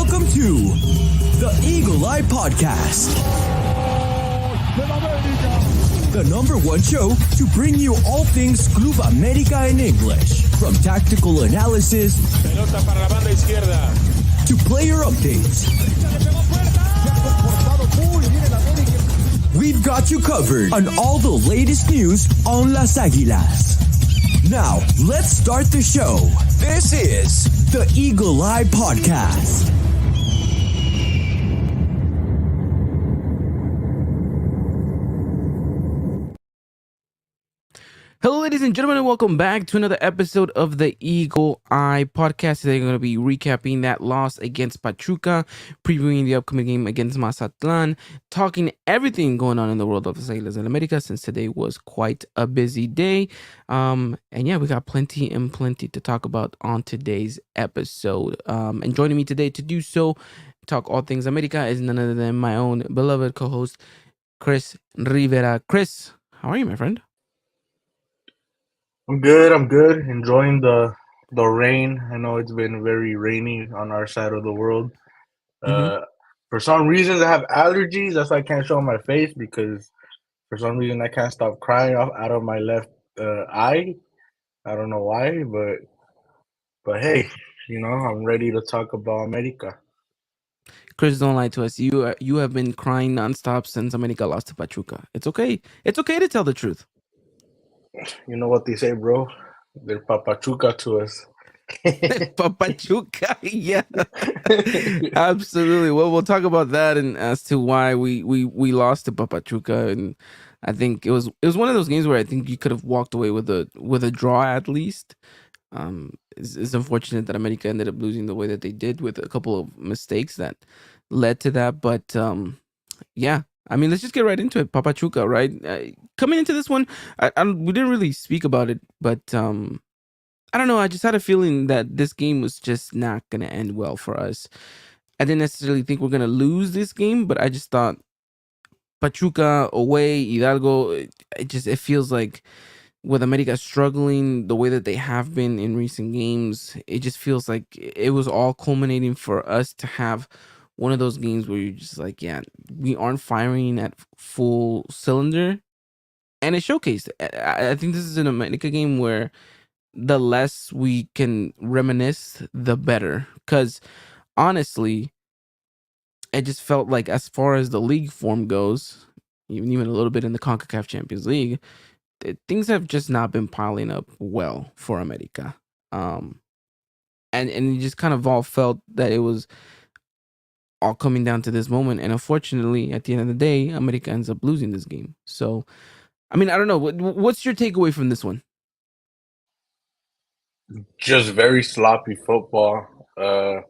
Welcome to the Eagle Eye Podcast, the number one show to bring you all things Club America in English, from tactical analysis Pelota para la banda izquierda. to player updates. We've got you covered on all the latest news on Las Águilas. Now, let's start the show. This is the Eagle Eye Podcast. Hello, ladies and gentlemen, and welcome back to another episode of the Eagle Eye Podcast. Today, we're going to be recapping that loss against Pachuca, previewing the upcoming game against Mazatlan, talking everything going on in the world of Las Águilas del América, since today was quite a busy day. And yeah, we got plenty to talk about on today's episode. And joining me today to do so, talk all things América, is none other than my own beloved co-host, Chris Rivera. Chris, how are you, my friend? I'm good. Enjoying the rain. I know it's been very rainy on our side of the world. For some reasons, I have allergies. That's why I can't show my face, because for some reason I can't stop crying out of my left eye. I don't know why, but hey, I'm ready to talk about America. Chris, don't lie to us. You have been crying nonstop since America lost to Pachuca. It's okay. It's okay to tell the truth. You know what they say, bro? They're papachuca to us. Pachuca, yeah, absolutely. Well, we'll talk about that and as to why we lost to Pachuca, and I think it was one of those games where I think you could have walked away with a draw at least. It's unfortunate that America ended up losing the way that they did, with a couple of mistakes that led to that. But yeah. I mean, let's just get right into it. Pachuca, right? Coming into this one, we didn't really speak about it, but I don't know. I just had a feeling that this game was just not going to end well for us. I didn't necessarily think we're going to lose this game, but I just thought Pachuca away, Hidalgo, it feels like with America struggling the way that they have been in recent games, it just feels like it was all culminating for us to have one of those games where you're just like, yeah, we aren't firing at full cylinder. And it showcased. I think this is an America game where the less we can reminisce, the better. Because honestly, it just felt like, as far as the league form goes, even a little bit in the CONCACAF Champions League, things have just not been piling up well for America. And you just kind of all felt that it was all coming down to this moment, and unfortunately, at the end of the day, America ends up losing this game. So, I mean, I don't know. What's your takeaway from this one? Just very sloppy football. The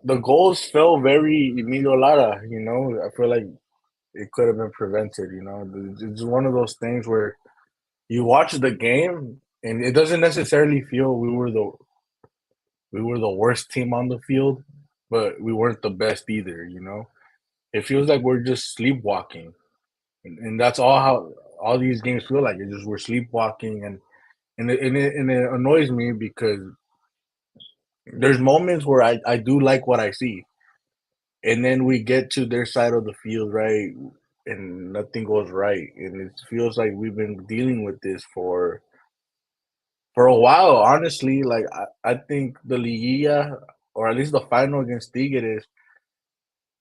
goals fell very Emilio Lara. I feel like it could have been prevented. It's one of those things where you watch the game and it doesn't necessarily feel we were the worst team on the field, but we weren't the best either. It feels like we're just sleepwalking, and that's how all these games feel like. It's just we're sleepwalking, and it annoys me because there's moments where I do like what I see, and then we get to their side of the field, right, and nothing goes right, and it feels like we've been dealing with this for a while. Honestly, like I think the Liguilla, or at least the final against Tigres,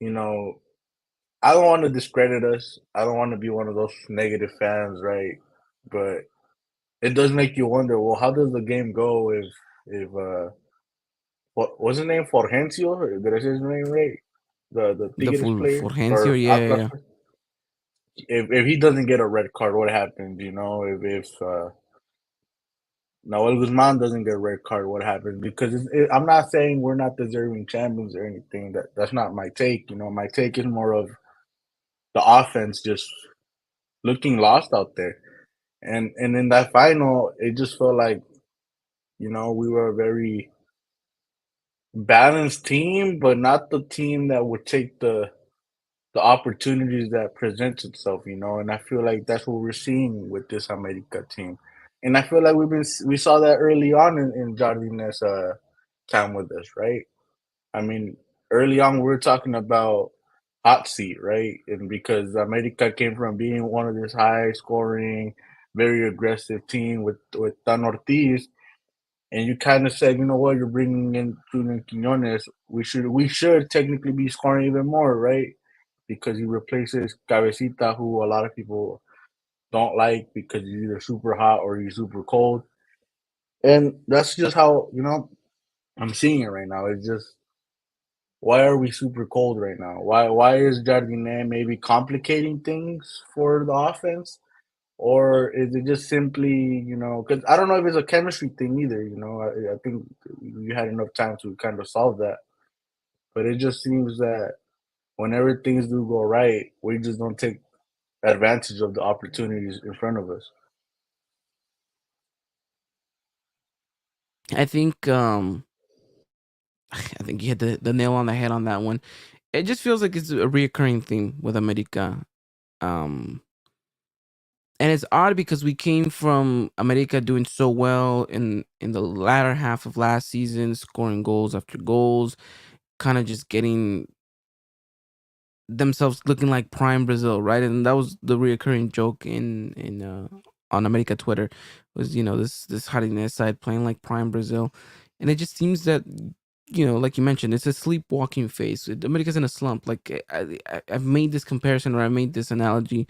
I don't want to discredit us. I don't want to be one of those negative fans, right? But it does make you wonder, well, how does the game go if what was his name? Forgencio? Did I say his name right? The Tigres player? Fulgencio, Or yeah. Atlas player? If he doesn't get a red card, what happens? If Nahuel Guzman doesn't get a red card, what happens? Because I'm not saying we're not deserving champions or anything. That's not my take. My take is more of the offense just looking lost out there. And in that final, it just felt like, we were a very balanced team, but not the team that would take the opportunities that presents itself, and I feel like that's what we're seeing with this America team. And I feel like we saw that early on in Jardin's time with us, right? I mean, early on we were talking about hot seat, right? And because America came from being one of this high scoring, very aggressive team with Tan Ortiz, and you kind of said, you know what, you're bringing in Julian Quinones. We should technically be scoring even more, right? Because he replaces Cabecita, who a lot of people don't like because he's either super hot or he's super cold. And that's just how, I'm seeing it right now. It's just, why are we super cold right now? Why is Jardine maybe complicating things for the offense? Or is it just simply, because I don't know if it's a chemistry thing either, I think you had enough time to kind of solve that. But it just seems that whenever things do go right, we just don't take advantage of the opportunities in front of us. I think I think you hit the nail on the head on that one. It just feels like it's a reoccurring theme with America. Um and it's odd because we came from America doing so well in the latter half of last season, scoring goals after goals, kind of just getting themselves looking like prime Brazil, right? And that was the reoccurring joke in on America Twitter was this Jardinez side playing like prime Brazil, and it just seems that like you mentioned, it's a sleepwalking phase. America's in a slump. Like I've made this comparison or I made this analogy.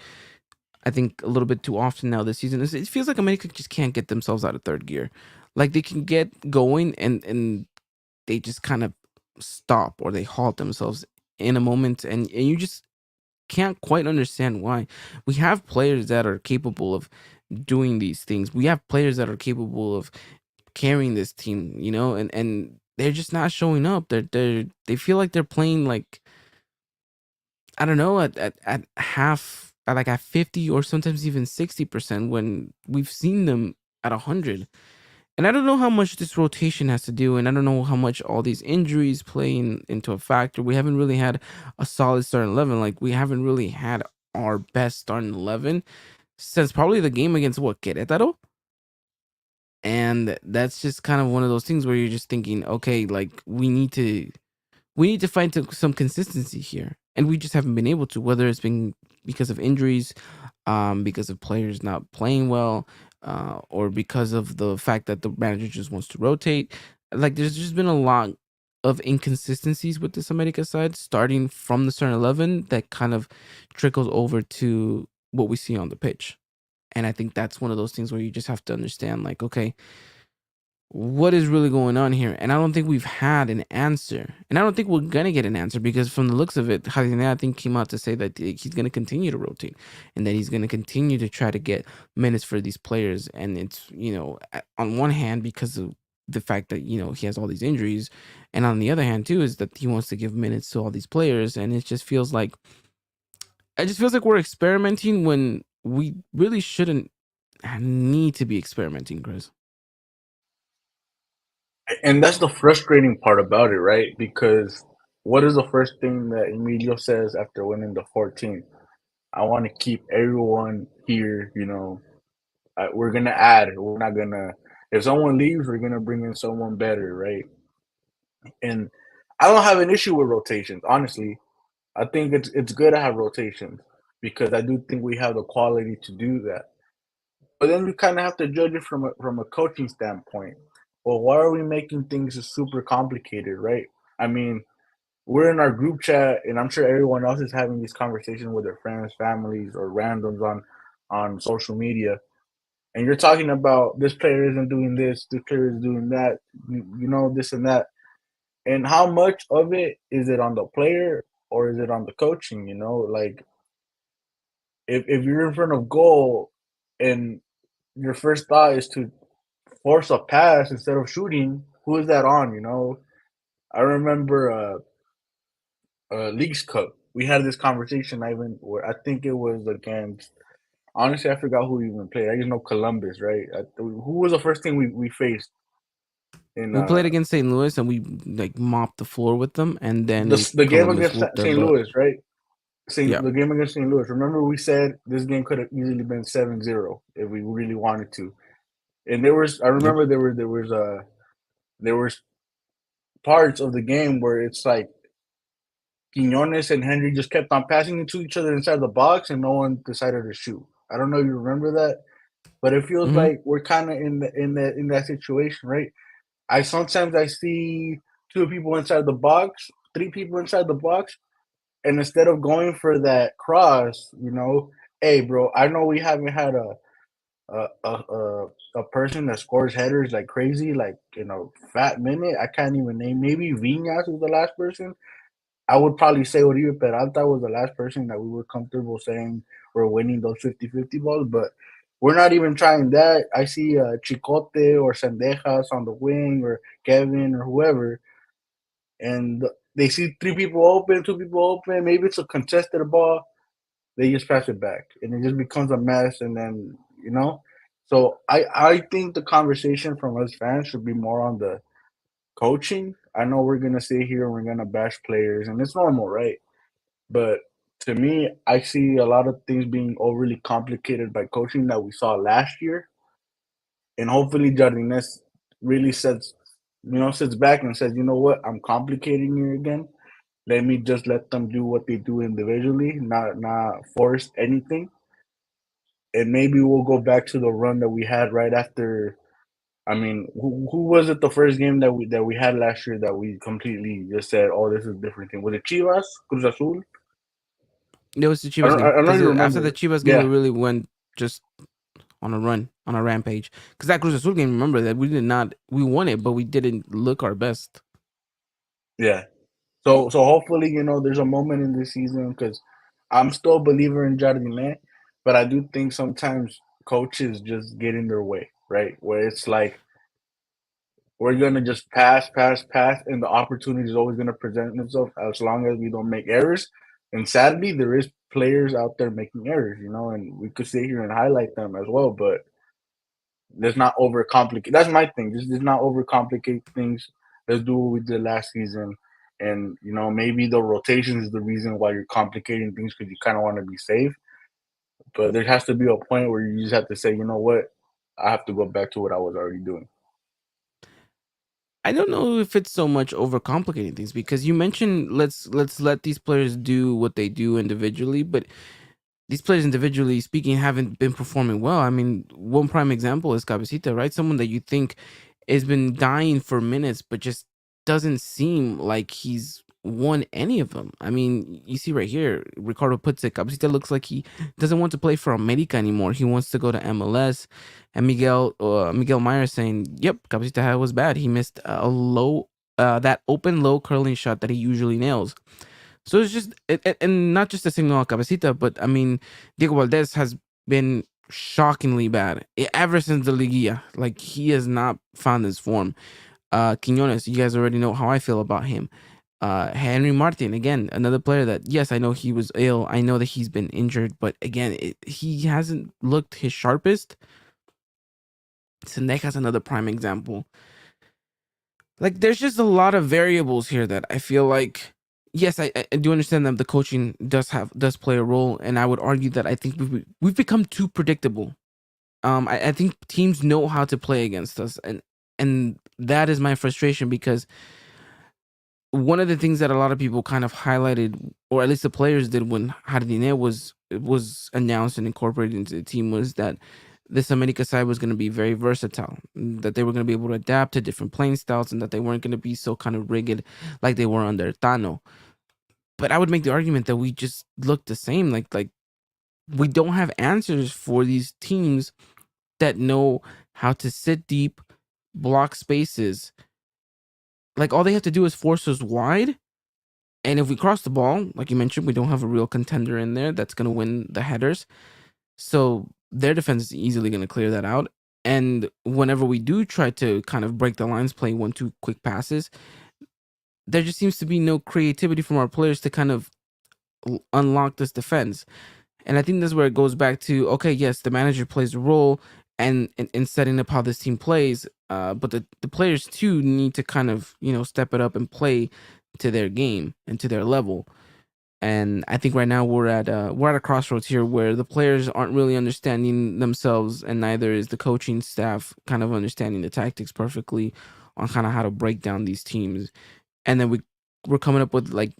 I think a little bit too often now this season. It feels like America just can't get themselves out of third gear. Like they can get going and they just kind of stop or they halt themselves in a moment, and you just can't quite understand why. We have players that are capable of doing these things. We have players that are capable of carrying this team, and they're just not showing up. They feel like they're playing like, I don't know, at half, like at 50 or sometimes even 60% when we've seen them at 100. And I don't know how much this rotation has to do, and I don't know how much all these injuries play into a factor. We haven't really had a solid starting 11. Like, we haven't really had our best starting 11 since probably the game against what, Querétaro? And that's just kind of one of those things where you're just thinking, okay, like, we need to find some consistency here, and we just haven't been able to. Whether it's been because of injuries, because of players not playing well, or because of the fact that the manager just wants to rotate. Like there's just been a lot of inconsistencies with this America side, starting from the starting 11 that kind of trickles over to what we see on the pitch. And I think that's one of those things where you just have to understand, like, okay, what is really going on here? And I don't think we've had an answer. And I don't think we're going to get an answer because from the looks of it, Jardine, I think, came out to say that he's going to continue to rotate and that he's going to continue to try to get minutes for these players. And it's, on one hand, because of the fact that, he has all these injuries. And on the other hand, too, is that he wants to give minutes to all these players. And it just feels like we're experimenting when we really shouldn't need to be experimenting, Chris. And that's the frustrating part about it, right? Because what is the first thing that Emilio says after winning the 14th? I want to keep everyone here. We're gonna add. We're not gonna. If someone leaves, we're gonna bring in someone better, right? And I don't have an issue with rotations. Honestly, I think it's good to have rotations because I do think we have the quality to do that. But then you kind of have to judge it from a coaching standpoint. Well, why are we making things super complicated, right? I mean, we're in our group chat, and I'm sure everyone else is having these conversations with their friends, families, or randoms on social media. And you're talking about this player isn't doing this player is doing that, this and that. And how much of it is it on the player or is it on the coaching? Like if you're in front of goal and your first thought is to force a pass instead of shooting, who is that on? I remember Leagues Cup. We had this conversation. Where I think it was against. Honestly, I forgot who even played. I just know Columbus, right? Who was the first thing we faced in We played against St. Louis and we like mopped the floor with them, and then the game Columbus against whooped their St. butt. Louis, right? Yeah, The game against St. Louis. Remember, we said this game could have easily been 7-0 if we really wanted to. And I yep. remember there was parts of the game where it's like Quinones and Henry just kept on passing into each other inside the box, and no one decided to shoot. I don't know if you remember that, but it feels Hmm. like we're kind of in that situation, right? I sometimes I see two people inside the box, three people inside the box, and instead of going for that cross, hey, bro, I know we haven't had a a a, a person that scores headers like crazy, like fat minute. I can't even name. Maybe Viñas was the last person. I would probably say Oribe Peralta was the last person that we were comfortable saying we're winning those 50-50 balls, but we're not even trying that. I see Chicote or Sendejas on the wing or Kevin or whoever, and they see three people open, two people open. Maybe it's a contested ball. They just pass it back, and it just becomes a mess. And then so I think the conversation from us fans should be more on the coaching. I know we're gonna sit here and we're gonna bash players, and it's normal, right? But to me, I see a lot of things being overly complicated by coaching that we saw last year, and hopefully Jardines really sits back and says, you know what, I'm complicating it again. Let them do what they do individually, not force anything, and maybe we'll go back to the run that we had right after. I mean, who was it the first game that we had last year that we completely just said, "Oh, this is a different thing"? Was it Chivas, Cruz Azul? It was the I Chivas don't, game I don't know if because you after the remember. Chivas game, we Yeah, really went just on a run, on a rampage. Because that Cruz Azul game, remember that we won it, but we didn't look our best. yeah. So hopefully, there's a moment in this season because I'm still a believer in Jardine, but I do think sometimes coaches just get in their way, right? Where it's like we're gonna just pass, pass, pass, and the opportunity is always gonna present itself as long as we don't make errors. And sadly, there is players out there making errors, and we could sit here and highlight them as well, but let's not overcomplicate. That's my thing. Just not overcomplicate things. Let's do what we did last season. And maybe the rotation is the reason why you're complicating things because you kind of want to be safe. But there has to be a point where you just have to say, you know what, I have to go back to what I was already doing. I don't know if it's so much overcomplicating things because you mentioned let's let these players do what they do individually, but these players individually speaking haven't been performing well. I mean, one prime example is Cabecita, right? Someone that you think has been dying for minutes, but just doesn't seem like he's won any of them. I mean, you see right here, Ricardo puts it, Cabecita looks like he doesn't want to play for America anymore. He wants to go to MLS. And Miguel Meyer saying, "Yep, Cabecita was bad. He missed a low, that open low curling shot that he usually nails." So it's just, and not just a signal Cabecita, but I mean, Diego Valdez has been shockingly bad ever since the Liguilla. Like he has not found his form. Quinones, you guys already know how I feel about him. Henry Martin, again, another player that, yes, I know he was ill. I know that he's been injured, but again, he hasn't looked his sharpest. Sendejas, another prime example. Like there's just a lot of variables here that I feel like, yes, I do understand that the coaching does play a role, and I would argue that I think we've become too predictable. I think teams know how to play against us, and that is my frustration because one of the things that a lot of people kind of highlighted, or at least the players did when Jardine was announced and incorporated into the team, was that this America side was going to be very versatile, that they were going to be able to adapt to different playing styles, and that they weren't going to be so kind of rigid like they were under Tano. But I would make the argument that we just look the same, like we don't have answers for these teams that know how to sit deep, block spaces. Like all they have to do is force us wide. And if we cross the ball, like you mentioned, we don't have a real contender in there that's going to win the headers. So their defense is easily going to clear that out. And whenever we do try to kind of break the lines, play 1-2 quick passes, there just seems to be no creativity from our players to kind of unlock this defense. And I think that's where it goes back to, okay, yes, the manager plays a role and in setting up how this team plays, but the players too need to kind of, step it up and play to their game and to their level. And I think right now we're at a crossroads here where the players aren't really understanding themselves, and neither is the coaching staff kind of understanding the tactics perfectly on kind of how to break down these teams, and then we're coming up with like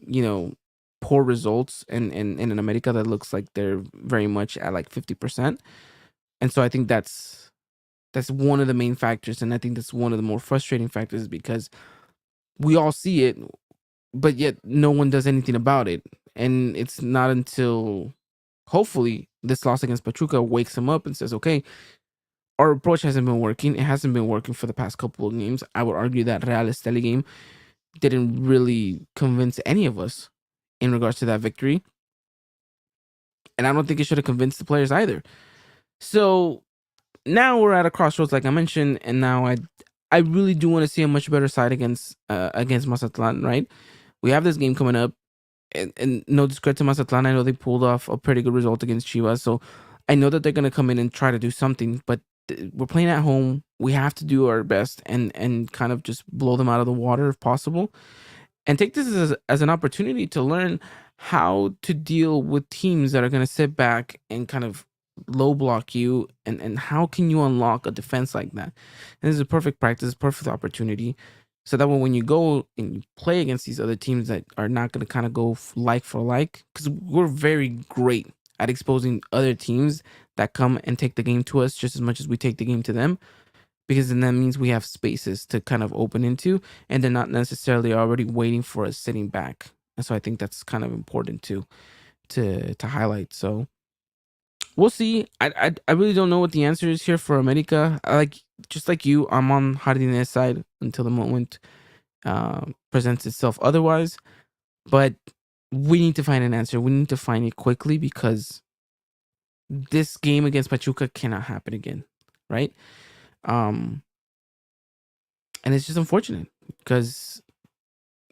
poor results in an America that looks like they're very much at like 50%. And so I think that's one of the main factors, and I think that's one of the more frustrating factors because we all see it, but yet no one does anything about it. And it's not until hopefully this loss against Pachuca wakes him up and says, okay, our approach hasn't been working. It hasn't been working for the past couple of games. I would argue that Real Esteli game didn't really convince any of us in regards to that victory. And I don't think it should have convinced the players either. So now we're at a crossroads, like I mentioned, and now I really do want to see a much better side against Mazatlan, right? We have this game coming up, and no discredit to Mazatlan, I know they pulled off a pretty good result against Chivas, so I know that they're gonna come in and try to do something, but we're playing at home. We have to do our best and kind of just blow them out of the water if possible, and take this as an opportunity to learn how to deal with teams that are going to sit back and kind of low block you, and how can you unlock a defense like that. And this is a perfect practice, perfect opportunity, so that when you go and you play against these other teams that are not going to kind of go like for like, because we're very great at exposing other teams that come and take the game to us just as much as we take the game to them, because then that means we have spaces to kind of open into, and they're not necessarily already waiting for us sitting back. And so I think that's kind of important to highlight. So we'll see. I really don't know what the answer is here for America. Just like you, I'm on Jardin's side until the moment presents itself otherwise. But we need to find an answer. We need to find it quickly, because this game against Pachuca cannot happen again, right? Um, and it's just unfortunate because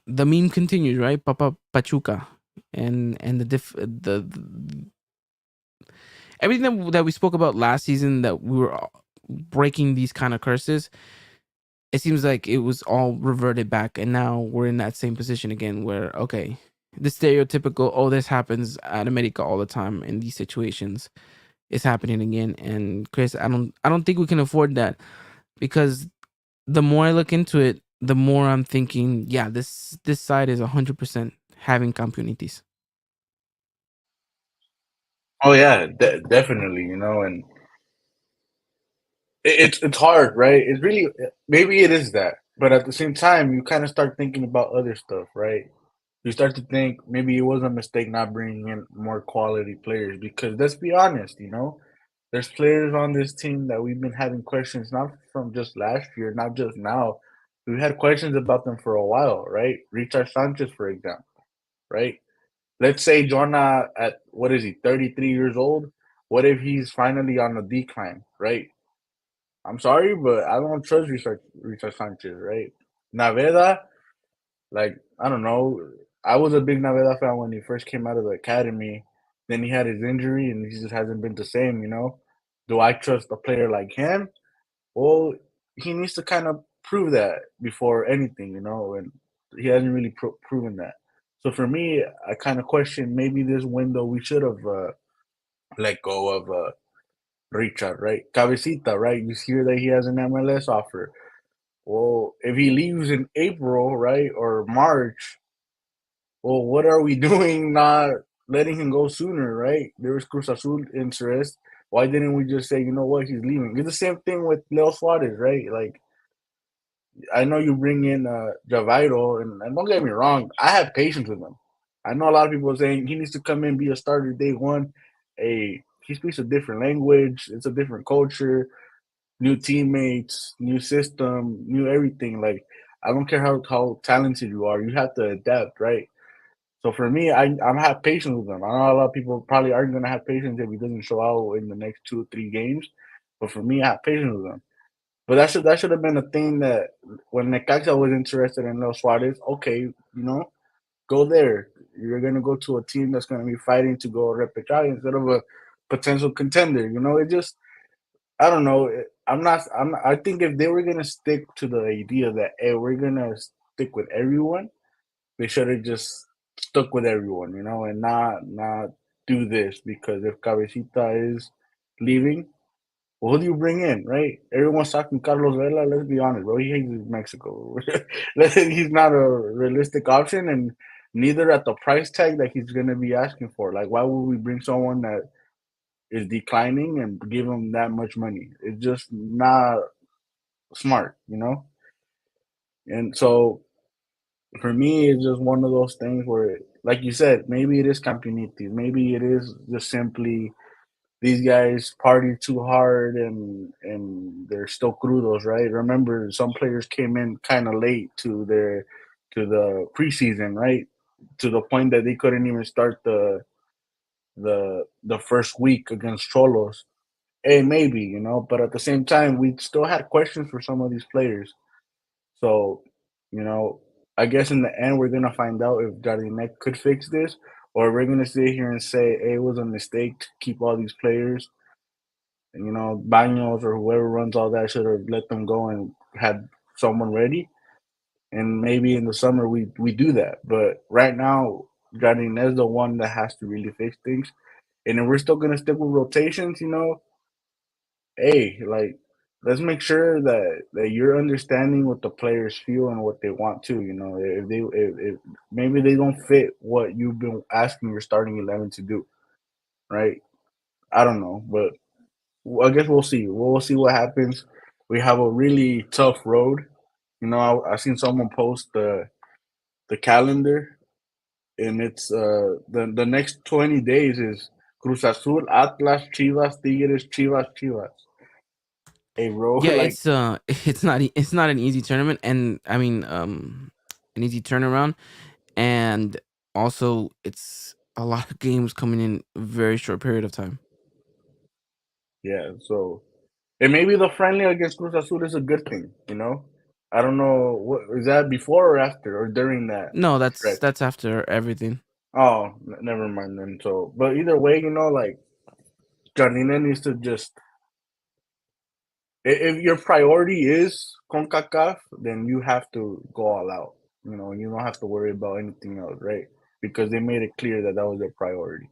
the meme continues, right? Papa Pachuca, and the everything that we spoke about last season, that we were breaking these kind of curses. It seems like it was all reverted back, and now we're in that same position again, where okay, the stereotypical, oh, this happens at America all the time in these situations, is happening again. And Chris, I don't think we can afford that, because the more I look into it, the more I'm thinking, yeah, this side is 100% having Campeonitis. Oh yeah, definitely. And it's hard, right? It's really, maybe it is that, but at the same time, you kind of start thinking about other stuff, right? You start to think maybe it was a mistake not bringing in more quality players, because let's be honest, there's players on this team that we've been having questions, not from just last year, not just now. We've had questions about them for a while, right? Richard Sanchez, for example, right? Let's say Jonah at, what is he, 33 years old? What if he's finally on a decline, right? I'm sorry, but I don't trust Richard Sanchez, right? Naveda, like, I don't know. I was a big Naveda fan when he first came out of the academy. Then he had his injury, and he just hasn't been the same. Do I trust a player like him? Well, he needs to kind of prove that before anything, and he hasn't really proven that. So for me, I kind of question, maybe this window we should have let go of Richard, right? Cabecita, right? You hear that he has an MLS offer. Well, if he leaves in April, right, or March, well, what are we doing not letting him go sooner, right? There was Cruz Azul interest. Why didn't we just say, you know what, he's leaving? It's the same thing with Leo Suarez, right? Like, I know you bring in Javairo, and don't get me wrong, I have patience with him. I know a lot of people are saying he needs to come in, be a starter day one. He speaks a different language. It's a different culture, new teammates, new system, new everything. Like, I don't care how talented you are, you have to adapt, right? So for me, I'm have patience with him. I know a lot of people probably aren't gonna have patience if he doesn't show out in the next 2 or 3 games, but for me, I have patience with him. But that should have been a thing that when Necaxa was interested in Leo Suarez, okay, go there. You're gonna go to a team that's gonna be fighting to go repechaje instead of a potential contender. It just, I don't know. I think if they were gonna stick to the idea that, hey, we're gonna stick with everyone, they should have just stuck with everyone, and not do this, because if Cabecita is leaving, Well, who do you bring in, right? Everyone's talking Carlos Vela. Let's be honest, bro. He hates Mexico. He's not a realistic option, and neither at the price tag that he's going to be asking for. Like, why would we bring someone that is declining and give him that much money? It's just not smart, you know? And so for me, it's just one of those things where, like you said, maybe it is Campinitis. Maybe it is just simply these guys party too hard and they're still crudos, right? Remember, some players came in kind of late to the preseason, right? To the point that they couldn't even start the first week against Cholos. Hey, maybe, you know, but at the same time, we still had questions for some of these players. So, you know, I guess in the end, we're gonna find out if Jardinek could fix this, or we're gonna sit here and say, "Hey, it was a mistake to keep all these players." And, you know, Banos or whoever runs all that should have let them go and had someone ready. And maybe in the summer we do that. But right now, Jardinek is the one that has to really fix things. And if we're still gonna stick with rotations, you know, hey, like let's make sure that you're understanding what the players feel and what they want to. You know, if maybe they don't fit what you've been asking your starting 11 to do, right? I don't know, but I guess we'll see. We'll see what happens. We have a really tough road. You know, I seen someone post the calendar, and it's the next 20 days is Cruz Azul, Atlas, Chivas, Tigres, Chivas, Chivas. Hey, bro, Yeah, like it's not an easy tournament, and I mean an easy turnaround, and also it's a lot of games coming in a very short period of time. yeah. So and maybe the friendly against Cruz Azul is a good thing. You know, I don't know what is that before or after or during that No, stretch. that's after everything. Oh, never mind then. So, but either way, you know, like Jardine needs to just if your priority is CONCACAF, then you have to go all out. You know, you don't have to worry about anything else, right? Because they made it clear that that was their priority.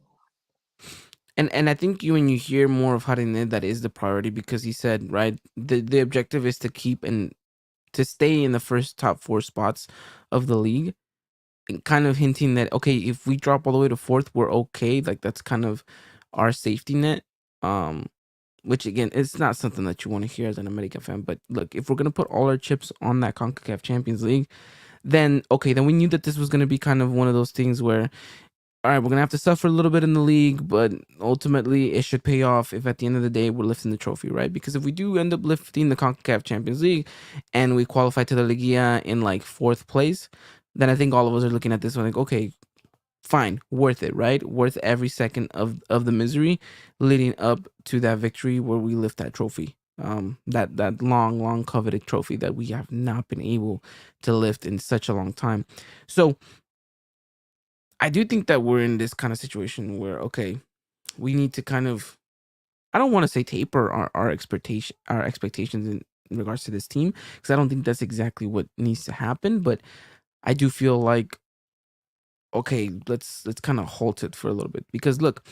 And I think when you hear more of Harine, that is the priority because he said, right, the objective is to keep and to stay in the first top four spots of the league, and kind of hinting that okay, if we drop all the way to fourth, we're okay. Like that's kind of our safety net. Um, which again, it's not something that you want to hear as an American fan. But look, if we're gonna put all our chips on that Concacaf Champions League, then okay, then we knew that this was gonna be kind of one of those things where all right, we're gonna have to suffer a little bit in the league, but ultimately it should pay off if at the end of the day we're lifting the trophy, right? Because if we do end up lifting the CONCACAF Champions League and we qualify to the Liga in like fourth place, then I think all of us are looking at this one like, okay, fine, worth it, right? Worth every second of the misery leading up to that victory where we lift that trophy. That long coveted trophy that we have not been able to lift in such a long time. So I do think that we're in this kind of situation where okay, we need to kind of I don't want to say taper our expectations in regards to this team because I don't think that's exactly what needs to happen. But I do feel like okay, let's kind of halt it for a little bit because look,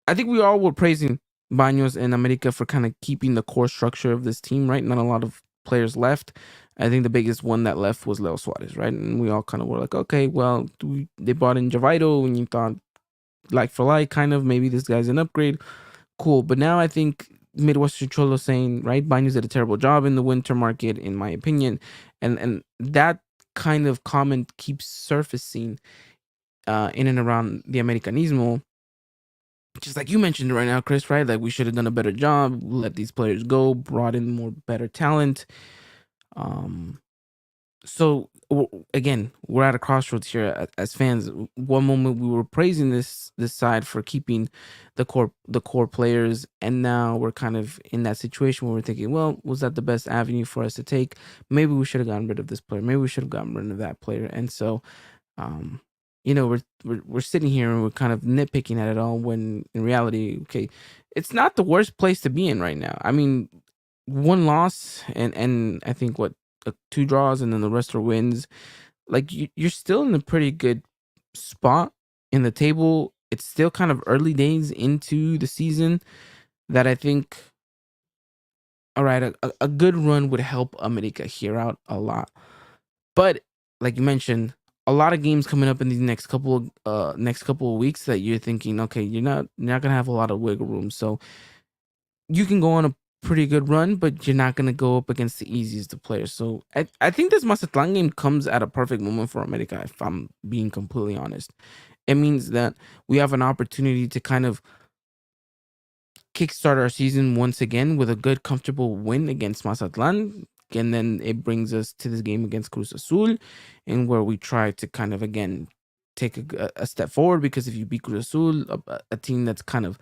I think we all were praising Baños and America for kind of keeping the core structure of this team, right? Not a lot of players left. I think the biggest one that left was Leo Suarez, right? And we all kind of were like, okay, well, they brought in Javito and you thought like for like, kind of maybe this guy's an upgrade. Cool. But now I think Midwestern Cholo saying, right, Baños did a terrible job in the winter market, in my opinion. And that kind of comment keeps surfacing in and around the Americanismo. Just like you mentioned right now, Chris, right? Like we should have done a better job, let these players go, brought in more better talent. Um, so again, we're at a crossroads here as fans. One moment we were praising this side for keeping the core players, and now we're kind of in that situation where we're thinking, well, was that the best avenue for us to take? Maybe we should have gotten rid of this player. Maybe we should have gotten rid of that player. And so um we're sitting here and we're kind of nitpicking at it all when in reality, okay, it's not the worst place to be in right now. I mean, one loss and I think what two draws and then the rest are wins. Like you're still in a pretty good spot in the table. It's still kind of early days into the season that I think all right, a good run would help America here out a lot. But like you mentioned, a lot of games coming up in these next couple of weeks that you're thinking, okay, you're not gonna have a lot of wiggle room. So you can go on a pretty good run, but you're not gonna go up against the easiest of players. So I think this Mazatlan game comes at a perfect moment for America, if I'm being completely honest. It means that we have an opportunity to kind of kickstart our season once again with a good, comfortable win against Mazatlan. And then it brings us to this game against Cruz Azul, and where we try to kind of again take a step forward. Because if you beat Cruz Azul, a team that's kind of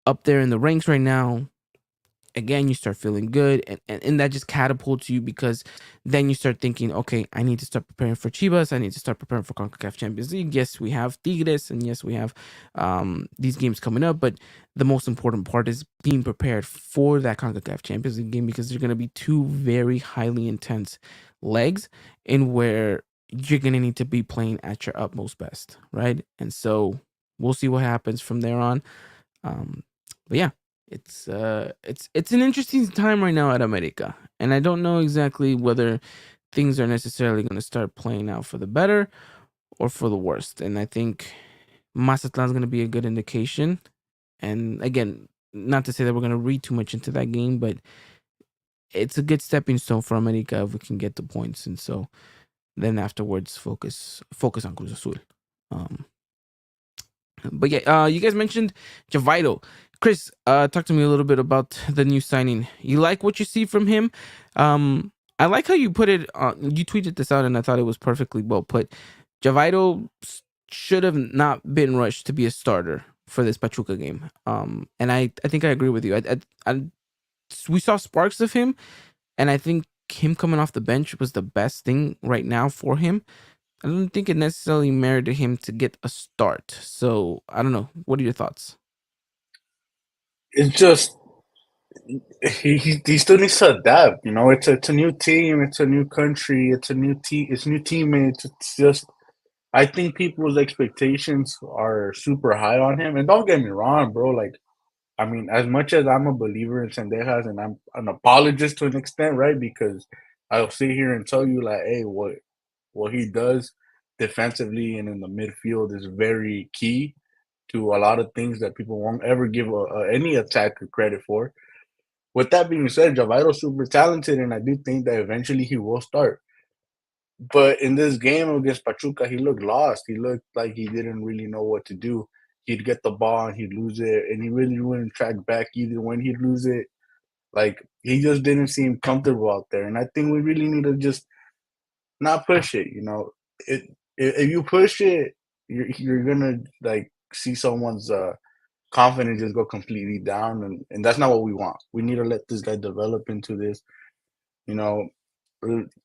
up there in the ranks right now, again you start feeling good, and that just catapults you, because then you start thinking, okay, I need to start preparing for Chivas, I need to start preparing for CONCACAF Champions League. Yes, we have Tigres, and yes, we have these games coming up, but the most important part is being prepared for that CONCACAF Champions League game, because there's going to be two very highly intense legs, in where you're going to need to be playing at your utmost best, right? And so we'll see what happens from there on. um but yeah, it's an interesting time right now at America, and I don't know exactly whether things are necessarily going to start playing out for the better or for the worst. And I think Mazatlan's going to be a good indication. And again, not to say that we're going to read too much into that game, but it's a good stepping stone for America if we can get the points. And so then afterwards, focus on Cruz Azul. Um, but yeah, you guys mentioned Javito. Chris, talk to me a little bit about the new signing. You like what you see from him? I like how you put it. You tweeted this out, and I thought it was perfectly well put. Javito should have not been rushed to be a starter for this Pachuca game. And I think I agree with you. We saw sparks of him, and I think him coming off the bench was the best thing right now for him. I don't think it necessarily merited him to get a start. So I don't know. What are your thoughts? It's just he still needs to adapt. You know, it's a new team, it's a new country, it's a new team, it's new teammates. It's just I think people's expectations are super high on him. And don't get me wrong, bro. Like, I mean, as much as I'm a believer in Sendejas and I'm an apologist to an extent, right? Because I'll sit here and tell you, like, hey, what he does defensively and in the midfield is very key to a lot of things that people won't ever give any attacker credit for. With that being said, Javairo's super talented, and I do think that eventually he will start. But in this game against Pachuca, he looked lost. He looked like he didn't really know what to do. He'd get the ball and he'd lose it, and he really wouldn't track back either when he'd lose it. Like he just didn't seem comfortable out there. And I think we really need to just not push it. You know, it if you push it, you're gonna like see someone's confidence just go completely down, and that's not what we want. We need to let this guy develop into this. You know,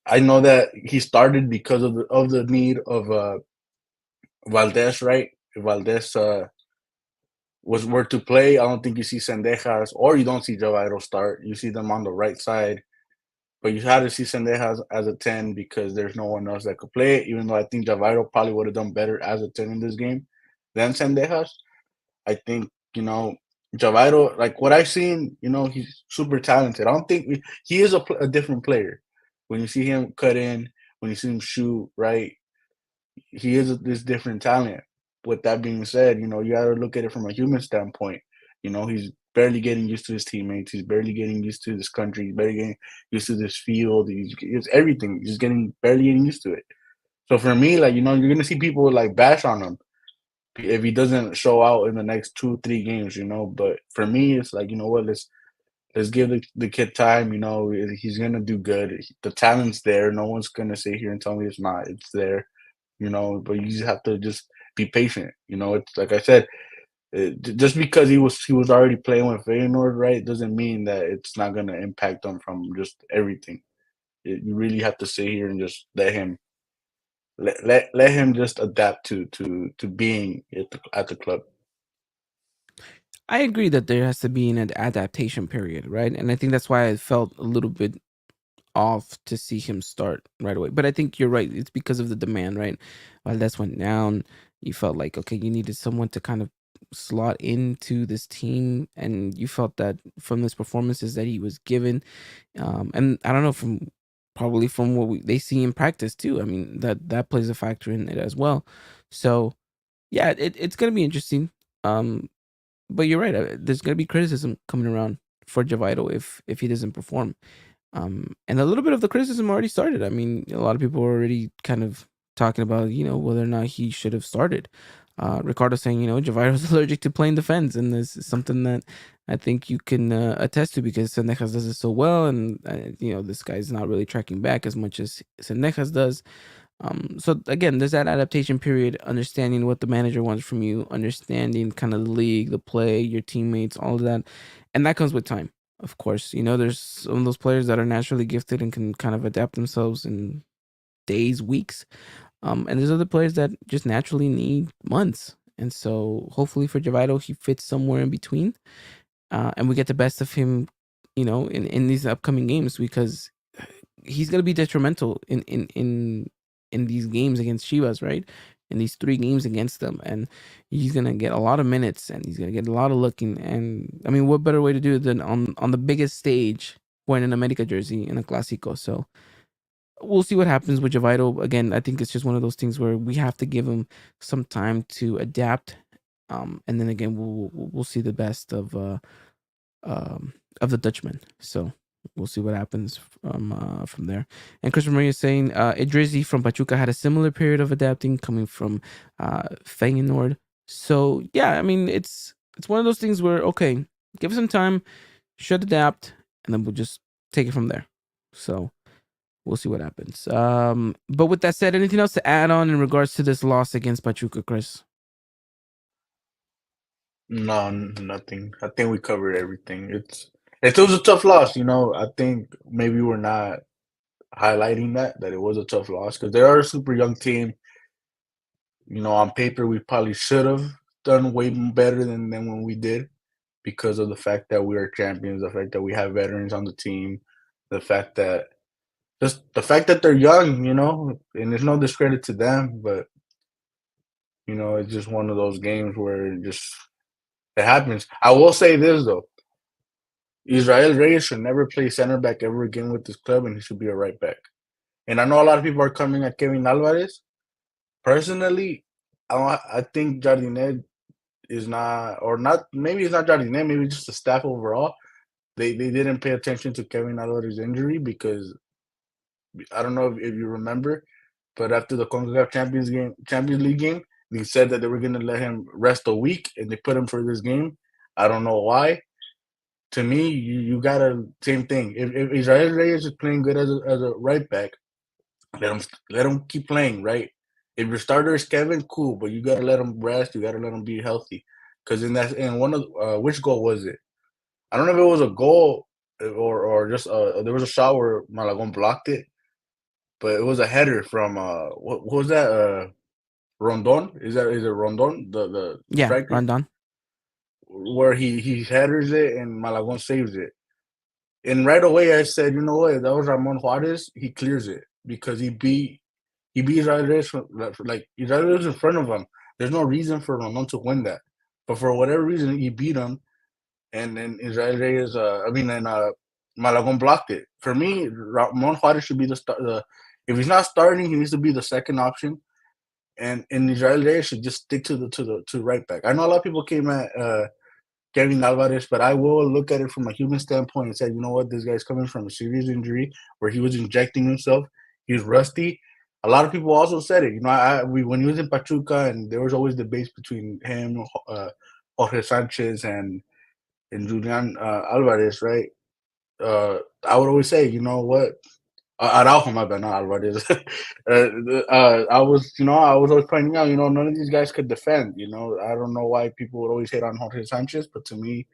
I know that he started because of the need of Valdez, right? If Valdez was were to play, I don't think you see Sendejas or you don't see Javairo start. You see them on the right side, but you had to see Sendejas as a 10 because there's no one else that could play it. Even though I think Javairo probably would have done better as a 10 in this game than Sendejas. I think Javairo, like what I've seen, he's super talented. I don't think he is a different player. When you see him cut in, when you see him shoot, right, he is this different talent. With that being said, you got to look at it from a human standpoint. He's barely getting used to his teammates. He's barely getting used to this country. He's barely getting used to this field. He's everything. He's barely getting used to it. So for me, like, you're gonna see people like bash on him if he doesn't show out in the next 2-3 games. But for me, it's like, what, let's give the kid time. He's gonna do good. The talent's there. No one's gonna sit here and tell me it's not. It's there. But you just have to just be patient. It's like I said, just because he was already playing with Feyenoord, right, doesn't mean that it's not gonna impact him from just everything. You really have to sit here and just let him just adapt to being at the club. I agree that there has to be an adaptation period, right? And I think that's why I felt a little bit off to see him start right away. But I think you're right. It's because of the demand, right? While that's went down, you felt like, okay, you needed someone to kind of slot into this team, and you felt that from his performances that he was given, and I don't know, from probably from what they see in practice too. I mean, that plays a factor in it as well. So yeah, it's gonna be interesting. Um, but you're right. There's gonna be criticism coming around for Javito if he doesn't perform. And a little bit of the criticism already started. I mean, a lot of people are already kind of talking about, whether or not he should have started. Ricardo saying, Javairo's allergic to playing defense, and this is something that I think you can attest to because Sendejas does it so well, and this guy's not really tracking back as much as Sendejas does. So again, there's that adaptation period, understanding what the manager wants from you, understanding kind of the league, the play, your teammates, all of that, and that comes with time. Of course, there's some of those players that are naturally gifted and can kind of adapt themselves in days, weeks. And there's other players that just naturally need months. And so hopefully for Javito, he fits somewhere in between. And we get the best of him, in these upcoming games because he's gonna be detrimental in these games against Chivas, right? In these 3 games against them, and he's gonna get a lot of minutes, and he's gonna get a lot of looking. And I mean, what better way to do it than on the biggest stage wearing an America jersey in a Clásico? So we'll see what happens with Javito. Again, I think it's just one of those things where we have to give him some time to adapt. And then again, we'll see the best of the Dutchman. So we'll see what happens from there. And Chris Maria is saying Idrizi from Pachuca had a similar period of adapting coming from Feyenoord. So yeah, I mean it's one of those things where okay, give it some time, should adapt, and then we'll just take it from there. So we'll see what happens. But with that said, anything else to add on in regards to this loss against Pachuca, Chris? No, nothing. I think we covered everything. It was a tough loss. I think maybe we're not highlighting that it was a tough loss because they are a super young team. On paper, we probably should have done way better than when we did because of the fact that we are champions, the fact that we have veterans on the team, the fact that just the fact that they're young, and there's no discredit to them, but it's just one of those games where it happens. I will say this though. Israel Reyes should never play center back ever again with this club, and he should be a right back. And I know a lot of people are coming at Kevin Alvarez. Personally, I think Jardinet is not, or not. Maybe it's not Jardinet. Maybe just the staff overall. They didn't pay attention to Kevin Alvarez's injury because I don't know if you remember, but after the CONCACAF Champions League game, they said that they were going to let him rest a week, and they put him for this game. I don't know why. To me, you gotta same thing. If Israel Reyes is playing good as a right back, let him keep playing, right? If your starter is Kevin, cool, but you gotta let him rest. You gotta let him be healthy. Because in one of which goal was it? I don't know if it was a goal or just there was a shot where Malagon blocked it, but it was a header from what was that? Rondon? Is it Rondon the Yeah, striker Rondon. where he headers it and Malagon saves it. And right away, I said, you know what? If that was Ramon Juarez, he clears it because he beat Israel Reyes like Israel Reyes in front of him. There's no reason for Ramon to win that, but for whatever reason, he beat him, and then Israel Reyes, and Malagon blocked it. For me, Ramon Juarez should be if he's not starting, he needs to be the second option, and Israel Reyes should just stick to right back. I know a lot of people came at Kevin Alvarez, but I will look at it from a human standpoint and say, you know what, this guy's coming from a serious injury where he was injecting himself. He's rusty. A lot of people also said it. When he was in Pachuca, and there was always debates between him, Jorge Sanchez, and Julian Alvarez, right? I would always say, you know what, Araujo, my bad, not Alvarez. I was always pointing out, none of these guys could defend. I don't know why people would always hate on Jorge Sanchez, but to me,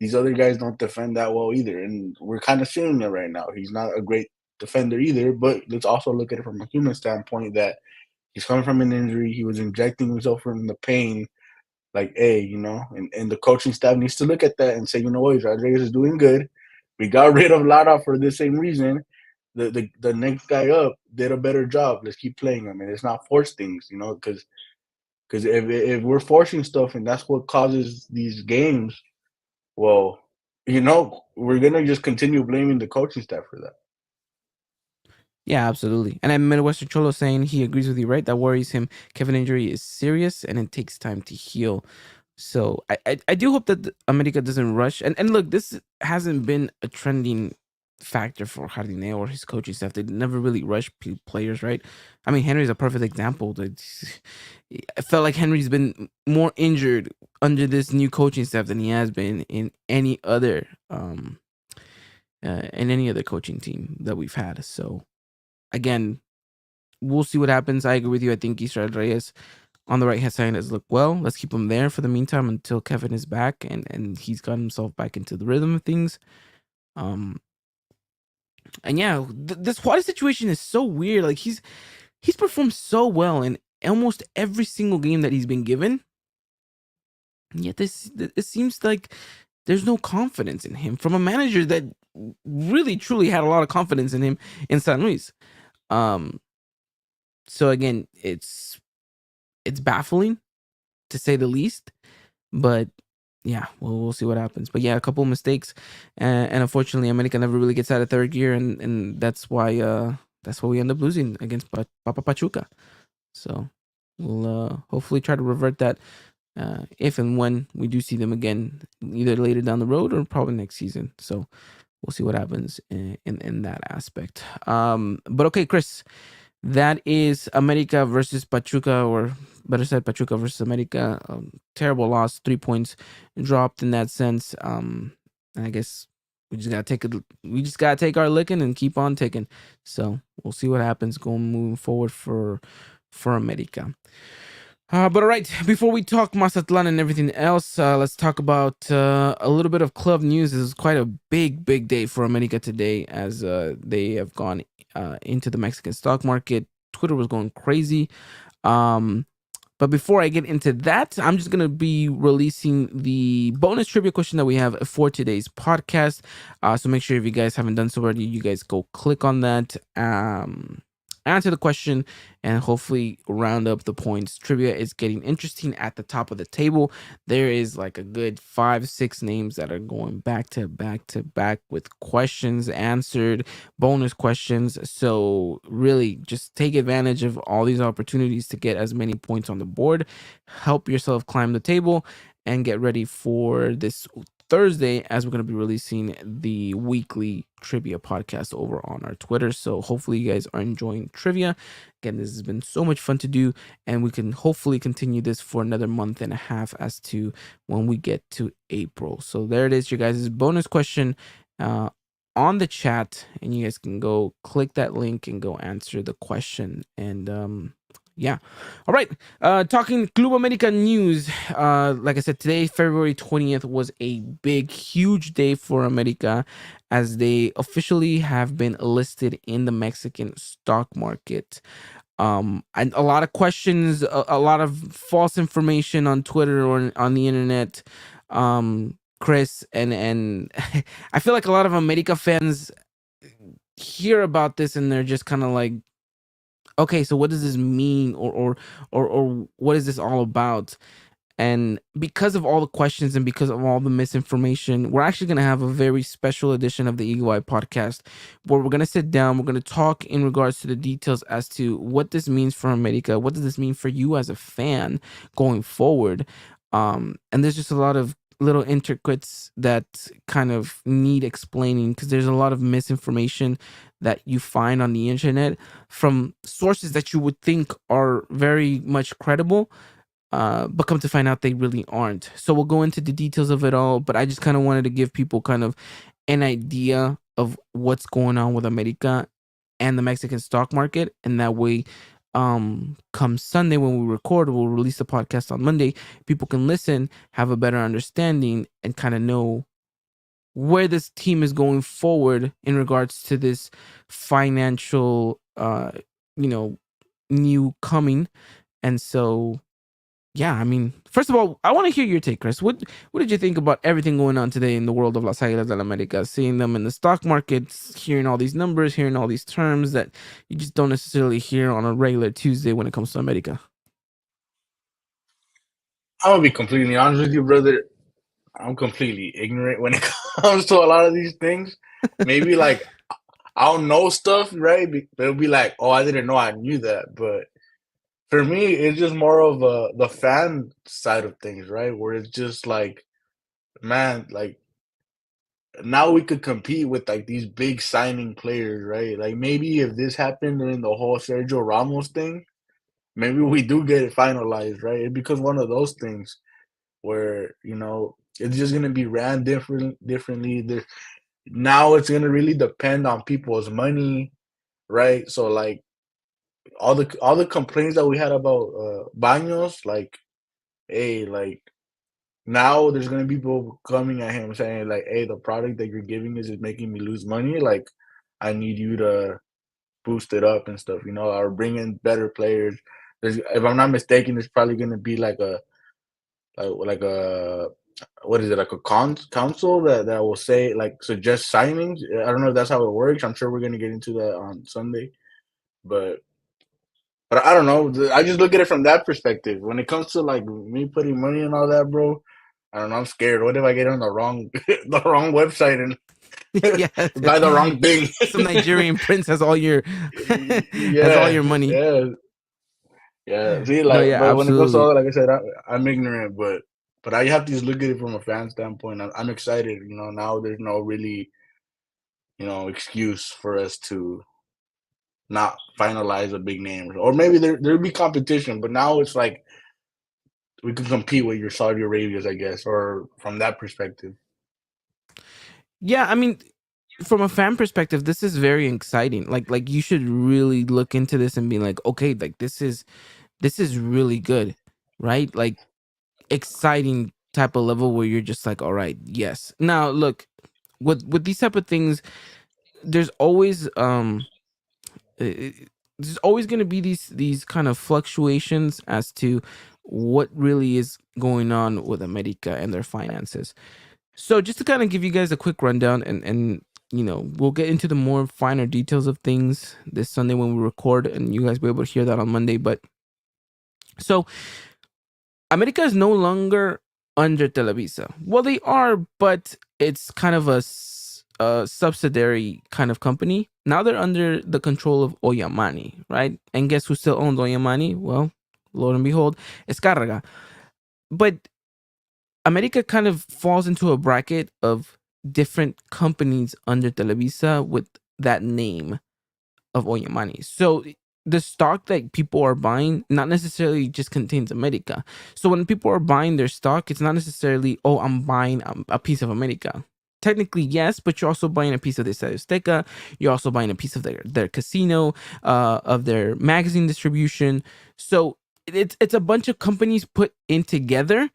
these other guys don't defend that well either, and we're kind of seeing it right now. He's not a great defender either, but let's also look at it from a human standpoint that he's coming from an injury. He was injecting himself from the pain. Like, hey, and the coaching staff needs to look at that and say, you know what, Rodriguez is doing good. We got rid of Lara for the same reason. The next guy up did a better job. Let's keep playing him, and it's not force things, because Because if we're forcing stuff and that's what causes these games, well, we're gonna just continue blaming the coaching staff for that. Yeah, absolutely. And I met Western Cholo saying he agrees with you, right? That worries him. Kevin injury is serious and it takes time to heal. So I do hope that America doesn't rush. And look, this hasn't been a trending factor for Jardine or his coaching staff. They never really rush players, right? I mean, Henry's a perfect example. I felt like Henry's been more injured under this new coaching staff than he has been in any other coaching team that we've had. So again, we'll see what happens. I agree with you. I think Israel Reyes on the right hand side has looked well. Let's keep him there for the meantime until Kevin is back and he's got himself back into the rhythm of things. And yeah, this Juarez situation is so weird. Like he's performed so well in almost every single game that he's been given. And yet it seems like there's no confidence in him from a manager that really truly had a lot of confidence in him in San Luis. So again, it's baffling to say the least, but yeah, we'll see what happens. But yeah, a couple of mistakes, and unfortunately, America never really gets out of third gear, and that's why we end up losing against Papa Pachuca. So we'll hopefully try to revert that if and when we do see them again, either later down the road or probably next season. So we'll see what happens in that aspect. But okay, Chris. That is America versus Pachuca, or better said, Pachuca versus America. Terrible loss, 3 points dropped in that sense. And I guess we just gotta take our licking and keep on taking. So we'll see what happens moving forward for America. But all right, before we talk Mazatlan and everything else, let's talk about a little bit of club news. This is quite a big day for America today, as they have gone into the Mexican stock market. Twitter was going crazy. But before I get into that, I'm just going to be releasing the bonus trivia question that we have for today's podcast. So make sure if you guys haven't done so already, you guys go click on that. Answer the question and hopefully round up the points. Trivia is getting interesting at the top of the table. There is like a good 5-6 names that are going back to back with questions answered, bonus questions. So really just take advantage of all these opportunities to get as many points on the board. Help yourself climb the table and get ready for this Thursday, as we're going to be releasing the weekly trivia podcast over on our Twitter. So hopefully you guys are enjoying trivia. Again, this has been so much fun to do, and we can hopefully continue this for another month and a half as to when we get to April. So there it is, your guys' bonus question on the chat, and you guys can go click that link and go answer the question. And yeah. All right. Talking Club America news. Like I said, today, February 20th, was a big, huge day for America, as they officially have been listed in the Mexican stock market. And a lot of questions, a lot of false information on Twitter or on the internet. Chris, and I feel like a lot of America fans hear about this and they're just kind of like, okay, so what does this mean, or what is this all about? And because of all the questions and because of all the misinformation, we're actually going to have a very special edition of the Eagle Eye podcast, where we're going to sit down, we're going to talk in regards to the details as to what this means for America, what does this mean for you as a fan going forward. And there's just a lot of little intricacies that kind of need explaining, because there's a lot of misinformation that you find on the internet from sources that you would think are very much credible, but come to find out they really aren't. So we'll go into the details of it all, but I just kind of wanted to give people kind of an idea of what's going on with America and the Mexican stock market, and that way come Sunday when we record, we'll release the podcast on Monday, people can listen, have a better understanding, and kind of know where this team is going forward in regards to this financial new coming. And so yeah, I mean, first of all, I want to hear your take, Chris. What did you think about everything going on today in the world of Las Águilas del América? Seeing them in the stock markets, hearing all these numbers, hearing all these terms that you just don't necessarily hear on a regular Tuesday when it comes to America. I'm gonna be completely honest with you, brother. I'm completely ignorant when it comes to a lot of these things. Maybe like I'll know stuff, right? But it'll be like, oh, I didn't know I knew that. But for me, it's just more of the fan side of things, right? Where it's just like, man, like now we could compete with like these big signing players, right? Like maybe if this happened during the whole Sergio Ramos thing, maybe we do get it finalized, right? It becomes one of those things where it's just gonna be ran differently. Now it's gonna really depend on people's money, right? So like all the complaints that we had about Baños, like, hey, like now there's gonna be people coming at him saying like, hey, the product that you're giving us is making me lose money. Like, I need you to boost it up and stuff, or bring in better players. If I'm not mistaken, there's probably gonna be like a what is it, like a council that will say, like, suggest signings. I don't know if that's how it works. I'm sure we're gonna get into that on Sunday, but I don't know. I just look at it from that perspective. When it comes to like me putting money and all that, bro, I don't know. I'm scared. What if I get on the wrong the wrong website and Yeah. buy the wrong thing? Some Nigerian prince has all your has all Yeah, your money. yeah, yeah. See, No, like, yeah, but when it comes to all absolutely. that, like I said, I'm ignorant, but I have to just look at it from a fan standpoint. I'm excited. Now there's no really excuse for us to not finalize a big name, or maybe there'd be competition, but now it's like we can compete with your Saudi Arabias, I guess, or from that perspective. Yeah, I mean, from a fan perspective, this is very exciting. Like you should really look into this and be like, okay, like this is really good, right? Like exciting type of level where you're just like, all right, yes. Now, look, with these type of things, there's always uh, there's always going to be these kind of fluctuations as to what really is going on with America and their finances. So just to kind of give you guys a quick rundown, and we'll get into the more finer details of things this Sunday when we record, and you guys will be able to hear that on Monday. But so America is no longer under Televisa. Well, they are, but it's kind of a subsidiary kind of company. Now they're under the control of Oyamani, right? And guess who still owns Oyamani? Well, lo and behold, Escarraga. But America kind of falls into a bracket of different companies under Televisa with that name of Oyamani. So the stock that people are buying not necessarily just contains America. So when people are buying their stock, it's not necessarily, oh, I'm buying a piece of America. Technically, yes, but you're also buying a piece of the Estadio Azteca. You're also buying a piece of their casino, of their magazine distribution. So it's a bunch of companies put in together,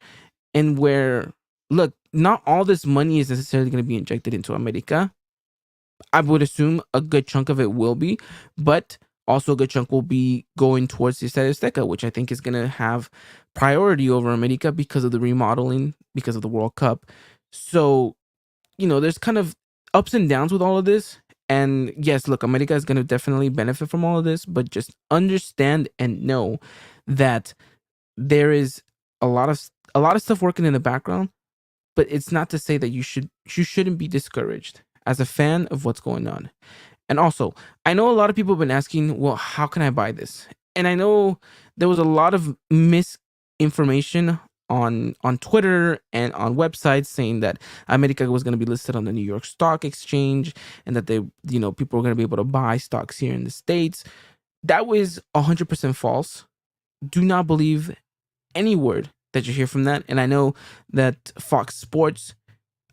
and where, look, not all this money is necessarily going to be injected into America. I would assume a good chunk of it will be, but also a good chunk will be going towards the Estadio Azteca, which I think is going to have priority over America because of the remodeling, because of the World Cup. So, there's kind of ups and downs with all of this. And yes, look, America is going to definitely benefit from all of this, but just understand and know that there is a lot of stuff working in the background, but it's not to say that you shouldn't be discouraged as a fan of what's going on. And also, I know a lot of people have been asking, well, how can I buy this? And I know there was a lot of misinformation on Twitter and on websites saying that America was going to be listed on the New York Stock Exchange, and that people were going to be able to buy stocks here in the States. That was 100% false. Do not believe any word that you hear from that. And I know that Fox Sports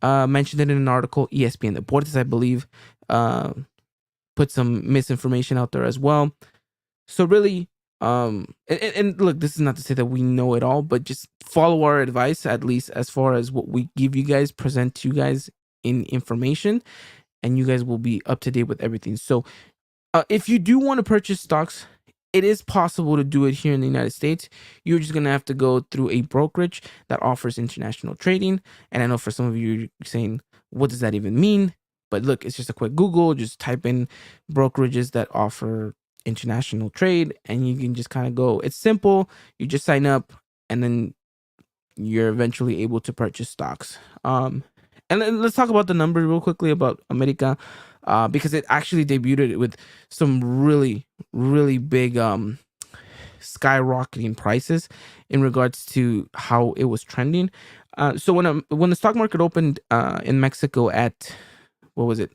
mentioned it in an article. ESPN Deportes, I believe, uh, put some misinformation out there as well. So really, and look, this is not to say that we know it all, but just follow our advice, at least as far as what we give you guys, present to you guys in information, and you guys will be up to date with everything. So if you do want to purchase stocks, it is possible to do it here in the United States. You're just going to have to go through a brokerage that offers international trading. And I know for some of you, you're saying, what does that even mean? But look, it's just a quick Google. Just type in brokerages that offer international trade, and you can just kind of go. It's simple. You just sign up, and then you're eventually able to purchase stocks. And let's talk about the number real quickly about America, because it actually debuted with some really, really big skyrocketing prices in regards to how it was trending. So when the stock market opened in Mexico at, what was it,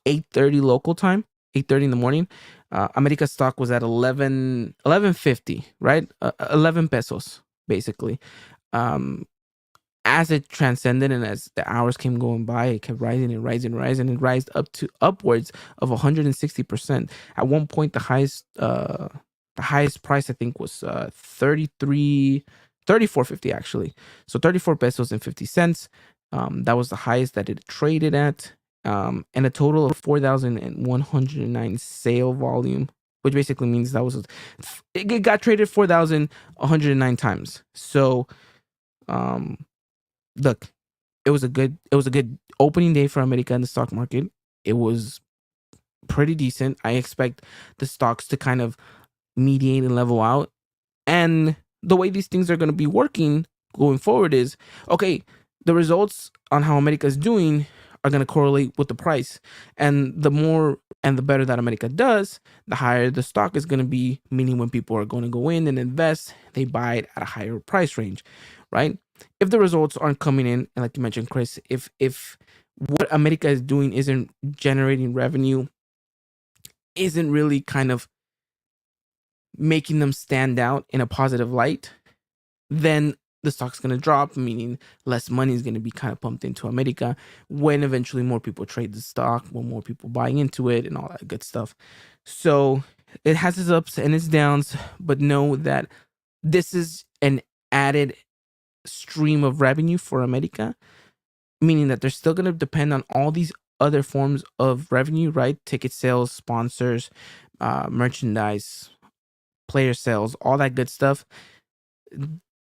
8:30 local time, 8:30 in the morning, America stock was at 11.50, right? 11 pesos basically. Um, as it transcended and as the hours came going by, it kept rising and rising and rising and rised up to upwards of 160%. At one point, the highest price I think was 34.50 actually. So 34 pesos and 50 cents. That was the highest that it traded at. And a total of 4,109 sale volume, which basically means it got traded 4,109 times. So, look, it was a good opening day for America in the stock market. It was pretty decent. I expect the stocks to kind of mediate and level out. And the way these things are going to be working going forward is, okay, the results on how America is doing are going to correlate with the price. And the more and the better that America does, the higher the stock is going to be, meaning when people are going to go in and invest, they buy it at a higher price range, right? If the results aren't coming in, and like you mentioned, Chris, if what America is doing isn't generating revenue, isn't really kind of making them stand out in a positive light, then the stock's going to drop, meaning less money is going to be kind of pumped into America when eventually more people trade the stock, when more people buying into it and all that good stuff. So it has its ups and its downs, but know that this is an added stream of revenue for America, meaning that they're still going to depend on all these other forms of revenue, right? Ticket sales, sponsors, merchandise, player sales, all that good stuff.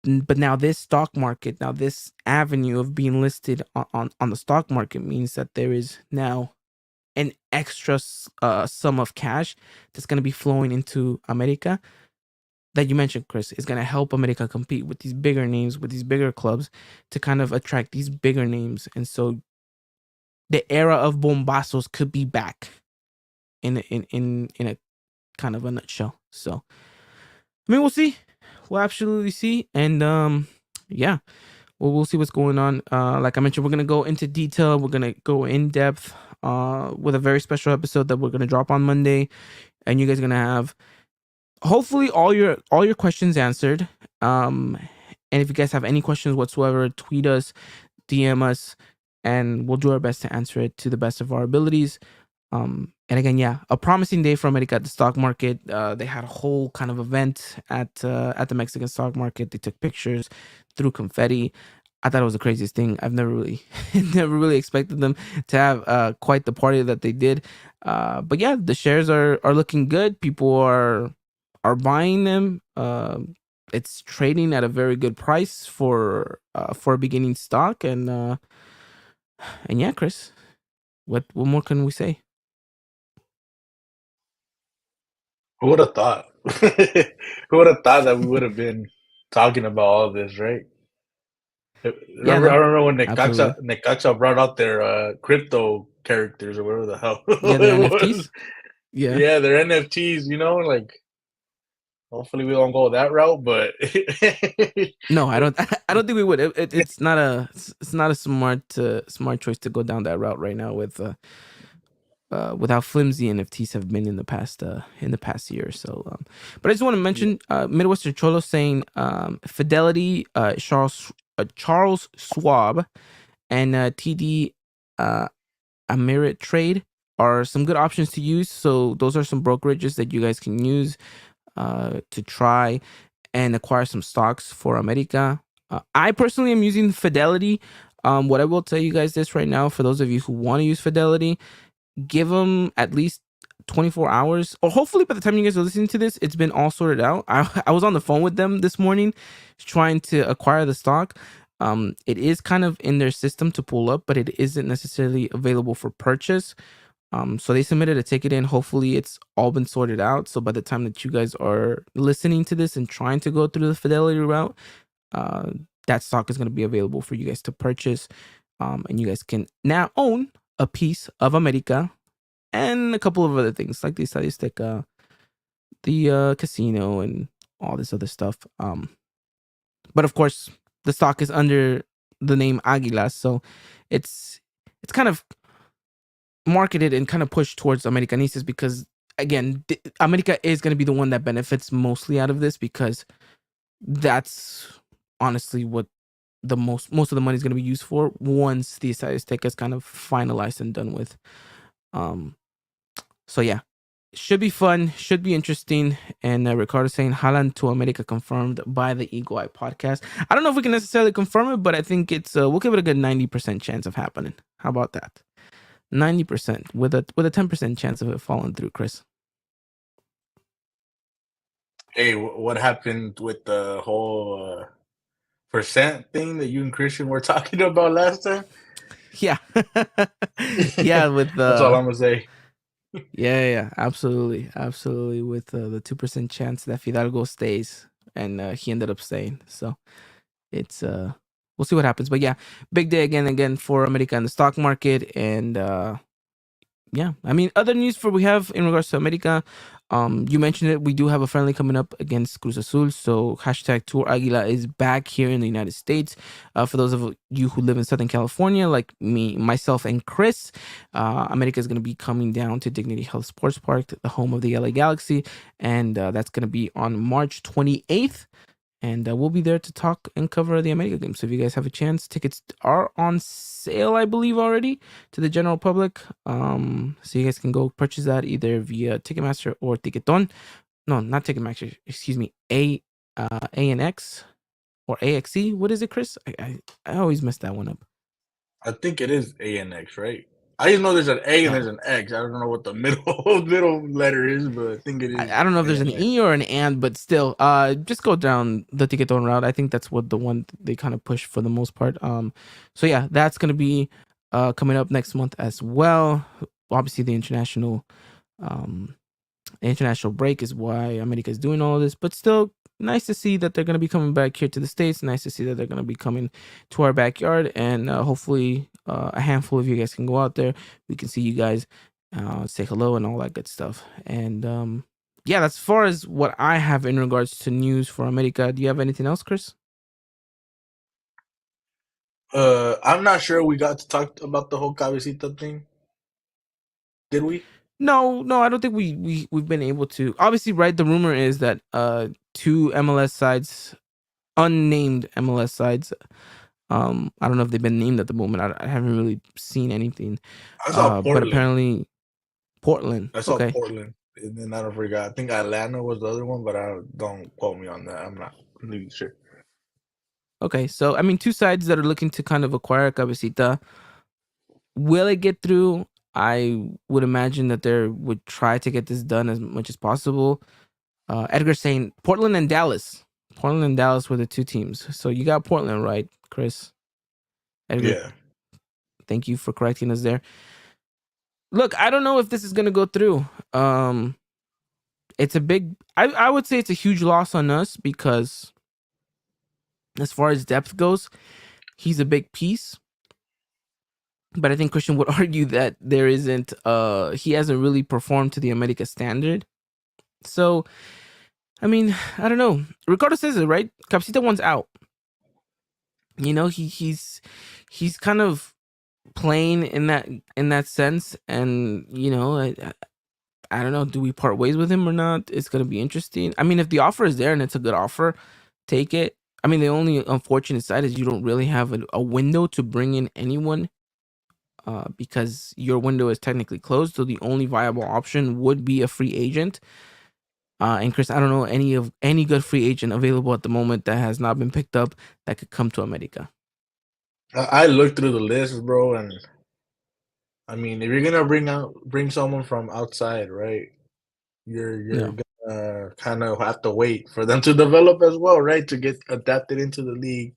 But now this stock market, now this avenue of being listed on the stock market means that there is now an extra sum of cash that's going to be flowing into America that you mentioned, Chris, is going to help America compete with these bigger names, with these bigger clubs, to kind of attract these bigger names. And so the era of bombazos could be back in a kind of a nutshell. So, I mean, we'll see. We'll absolutely see. And yeah, we'll see what's going on. Like I mentioned, we're gonna go into detail. We're gonna go in depth with a very special episode that we're gonna drop on Monday, and you guys are gonna have hopefully all your questions answered. And if you guys have any questions whatsoever, tweet us, DM us, and we'll do our best to answer it to the best of our abilities. And again, yeah, a promising day for America at the stock market. They had a whole kind of event at the Mexican stock market. They took pictures, threw confetti. I thought it was the craziest thing. I've never really expected them to have quite the party that they did. But yeah, the shares are looking good. People are buying them. It's trading at a very good price for a beginning stock. And yeah, Chris, what more can we say? Who would have thought? Who would have thought that we would have been talking about all this, right? Yeah, I no, remember when absolutely. Necaxa brought out their crypto characters or whatever the hell Yeah, the it was. NFTs. Yeah. Yeah, their NFTs. Like hopefully we don't go that route, but No, I don't. I don't think we would. It's not a. It's not a smart choice to go down that route right now with how flimsy NFTs have been in the past year or so. But I just want to mention Midwestern Cholo saying Fidelity, Charles Schwab, and TD Ameritrade Trade are some good options to use. So those are some brokerages that you guys can use to try and acquire some stocks for America. I personally am using Fidelity. What I will tell you guys this right now, for those of you who want to use Fidelity, give them at least 24 hours, or hopefully by the time you guys are listening to this, it's been all sorted out. I was on the phone with them this morning trying to acquire the stock. It is kind of in their system to pull up, but it isn't necessarily available for purchase. So they submitted a ticket in. Hopefully it's all been sorted out. So by the time that you guys are listening to this and trying to go through the Fidelity route, that stock is going to be available for you guys to purchase, and you guys can now own a piece of America and a couple of other things like the Estadio Azteca, the casino, and all this other stuff. But of course, the stock is under the name Águilas, so it's kind of marketed and kind of pushed towards Americanistas because again, America is going to be the one that benefits mostly out of this because that's honestly what the most of the money is going to be used for once the Estadio Azteca is kind of finalized and done with. So yeah, should be fun, should be interesting. And Ricardo saying Haaland to America confirmed by the Eagle Eye podcast. I don't know if we can necessarily confirm it, but I think it's we'll give it a good 90% chance of happening. How about that? 90% with a 10% chance of it falling through, Chris. Hey, what happened with the whole percent thing that you and Christian were talking about last time? Yeah. Yeah, with That's all I'm gonna say. Yeah, absolutely, with the 2% chance that Fidalgo stays, and he ended up staying. So it's we'll see what happens. But yeah, big day again for America in the stock market, and yeah, I mean, other news we have in regards to America. You mentioned it. We do have a friendly coming up against Cruz Azul. So hashtag Tour Aguila is back here in the United States. For those of you who live in Southern California, like me, myself, and Chris, America is going to be coming down to Dignity Health Sports Park, the home of the LA Galaxy, and that's going to be on March 28th. And we'll be there to talk and cover the America game. So if you guys have a chance, tickets are on sale, I believe, already to the general public. So you guys can go purchase that either via Ticketmaster or Ticketon. No, not Ticketmaster. Excuse me, ANX or AXE. What is it, Chris? I always mess that one up. I think it is ANX, right? I just know there's an A and there's an X. I don't know what the middle letter is, but I think it is. I don't know if there's an E or an and, but still, just go down the Ticketon route. I think that's what the one they kind of push for the most part. So yeah, that's gonna be coming up next month as well. Obviously, the international break is why America is doing all of this, but still nice to see that they're going to be coming back here to the States. Nice to see that they're going to be coming to our backyard, and hopefully a handful of you guys can go out there. We can see you guys, say hello and all that good stuff. And yeah, that's as far as what I have in regards to news for America. Do you have anything else, Chris? I'm not sure we got to talk about the whole Cabecita thing. Did we? No, I don't think we've been able to. Obviously, right, the rumor is that two MLS sides, unnamed MLS sides, I don't know if they've been named at the moment. I haven't really seen anything. I saw Portland. But apparently Portland. I saw Portland, and then I don't forget. I think Atlanta was the other one, but don't quote me on that. I'm not really sure. Okay, so I mean, two sides that are looking to kind of acquire Cabecita. Will it get through? I would imagine that they would try to get this done as much as possible. Edgar saying Portland and Dallas. Portland and Dallas were the two teams. So you got Portland right, Chris. Edgar, yeah. Thank you for correcting us there. Look, I don't know if this is going to go through. It's a big... I would say it's a huge loss on us because as far as depth goes, he's a big piece. But I think Christian would argue that there isn't, he hasn't really performed to the America standard. So, I mean, I don't know. Ricardo says it, right? Cabecita wants out. You know, he's kind of playing in that sense. And, you know, I don't know. Do we part ways with him or not? It's going to be interesting. I mean, if the offer is there and it's a good offer, take it. I mean, the only unfortunate side is you don't really have a window to bring in anyone. Because your window is technically closed, so the only viable option would be a free agent. And Chris, I don't know any good free agent available at the moment that has not been picked up that could come to America. I looked through the list, bro, and I mean, if you're gonna bring someone from outside, right? You're gonna kind of have to wait for them to develop as well, right? To get adapted into the league.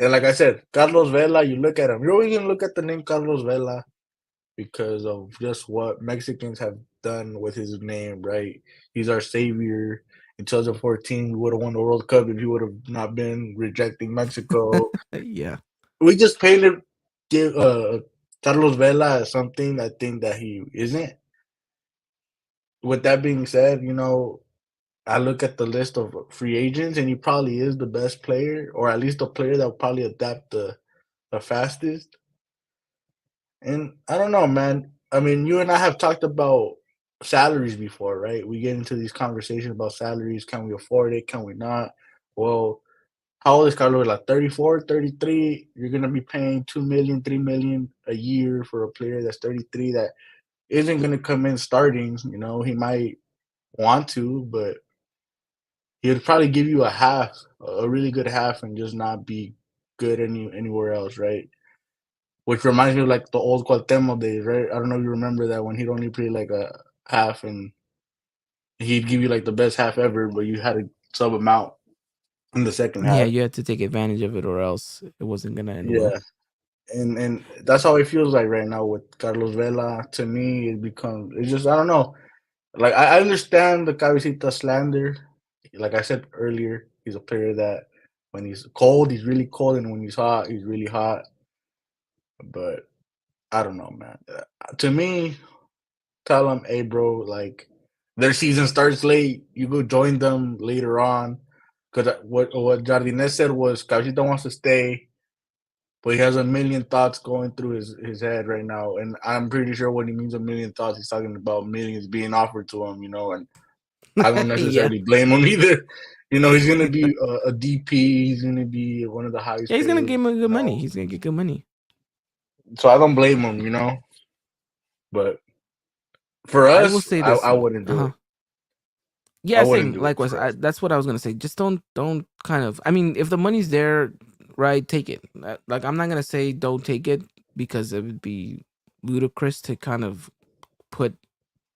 And like I said, Carlos Vela, you look at him. You're always gonna look at the name Carlos Vela because of just what Mexicans have done with his name, right? He's our savior, in 2014, we would have won the World Cup if he would have not been rejecting Mexico. Yeah. We just painted give Carlos Vela as something I think that he isn't. With that being said, I look at the list of free agents, and he probably is the best player, or at least the player that will probably adapt the fastest. And I don't know, man. I mean, you and I have talked about salaries before, right? We get into these conversations about salaries. Can we afford it? Can we not? Well, how old is Carlos? Like 34, 33. You're going to be paying 2 million, 3 million a year for a player that's 33 that isn't going to come in starting. He might want to, but he'd probably give you a half, a really good half, and just not be good anywhere else, right? Which reminds me of like the old Cuauhtemoc days, right? I don't know if you remember that when he'd only play like a half and he'd give you like the best half ever, but you had to sub him out in the second Yeah, half. you had to take advantage of it, or else it wasn't gonna end Yeah. well. And that's how it feels like right now with Carlos Vela. To me, it's just, I don't know. Like, I understand the Cabecita slander. Like I said earlier, he's a player that when he's cold, he's really cold, and when he's hot, he's really hot. But I don't know, man. To me, tell them, hey, bro, like their season starts late. You go join them later on. Because what Jardinez said was Cabecita wants to stay, but he has a million thoughts going through his head right now. And I'm pretty sure when he means a million thoughts, he's talking about millions being offered to him, and I don't Yeah. necessarily blame him either. He's going to be a DP. He's going to be one of the highest Yeah, he's gonna paid, give him good money. He's gonna get good money. So I don't blame him. But for I will us, say I this. wouldn't do Uh-huh. it. I Yeah, wouldn't same. do it Likewise. for us. That's what I was gonna say. Just don't kind of. I mean, if the money's there, right, take it. Like, I'm not gonna say don't take it, because it would be ludicrous to kind of put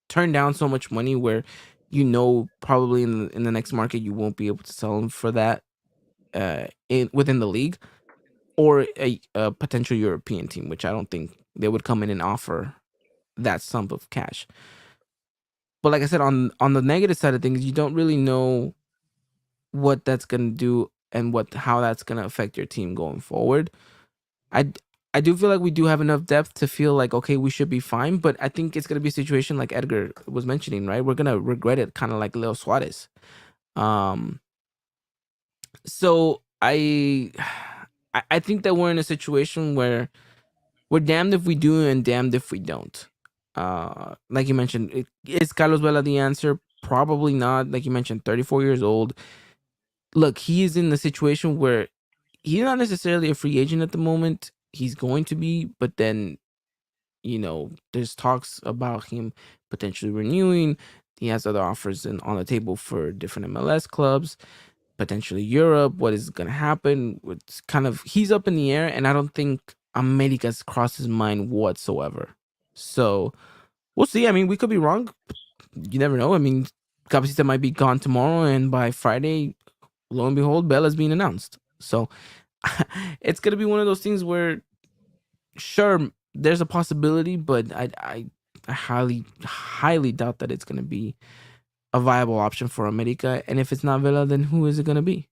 turn down so much money where probably in the next market you won't be able to sell them for that in within the league, or a potential European team, which I don't think they would come in and offer that sum of cash. But like I said, on the negative side of things, you don't really know what that's gonna do and how that's gonna affect your team going forward. I I do feel like we do have enough depth to feel like, okay, we should be fine, but I think it's gonna be a situation like Edgar was mentioning, right? We're gonna regret it, kind of like Leo Suarez. Um, so I think that we're in a situation where we're damned if we do and damned if we don't. Like you mentioned, is Carlos Vela the answer? Probably not. Like you mentioned, 34 years old. Look, he is in the situation where he's not necessarily a free agent at the moment. He's going to be, but then, there's talks about him potentially renewing. He has other offers on the table for different MLS clubs, potentially Europe. What is going to happen? It's kind of, he's up in the air, and I don't think America's crossed his mind whatsoever. So we'll see. I mean, we could be wrong. You never know. I mean, Cabecita might be gone tomorrow, and by Friday, lo and behold, Bella's being announced. So it's gonna be one of those things where, sure, there's a possibility, but I highly doubt that it's gonna be a viable option for America. And if it's not Vela, then who is it gonna be?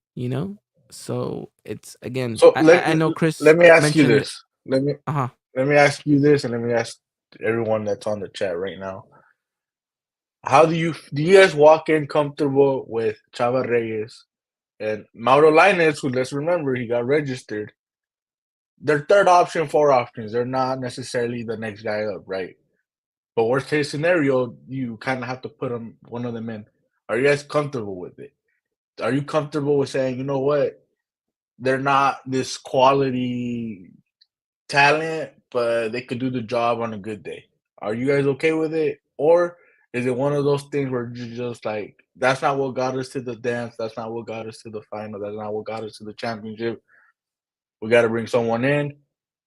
So it's, again, So I know Chris let me ask you mentioned. this. Let me Uh-huh. let me ask you this, and let me ask everyone that's on the chat right now. How do you guys walk in comfortable with Chava Reyes and Mauro Lainez, who, let's remember, he got registered? They're third option, four options. They're not necessarily the next guy up, right? But worst case scenario, you kind of have to put one of them in. Are you guys comfortable with it? Are you comfortable with saying, you know what, they're not this quality talent, but they could do the job on a good day? Are you guys okay with it? Or is it one of those things where you're just like, that's not what got us to the dance, that's not what got us to the final, that's not what got us to the championship. We got to bring someone in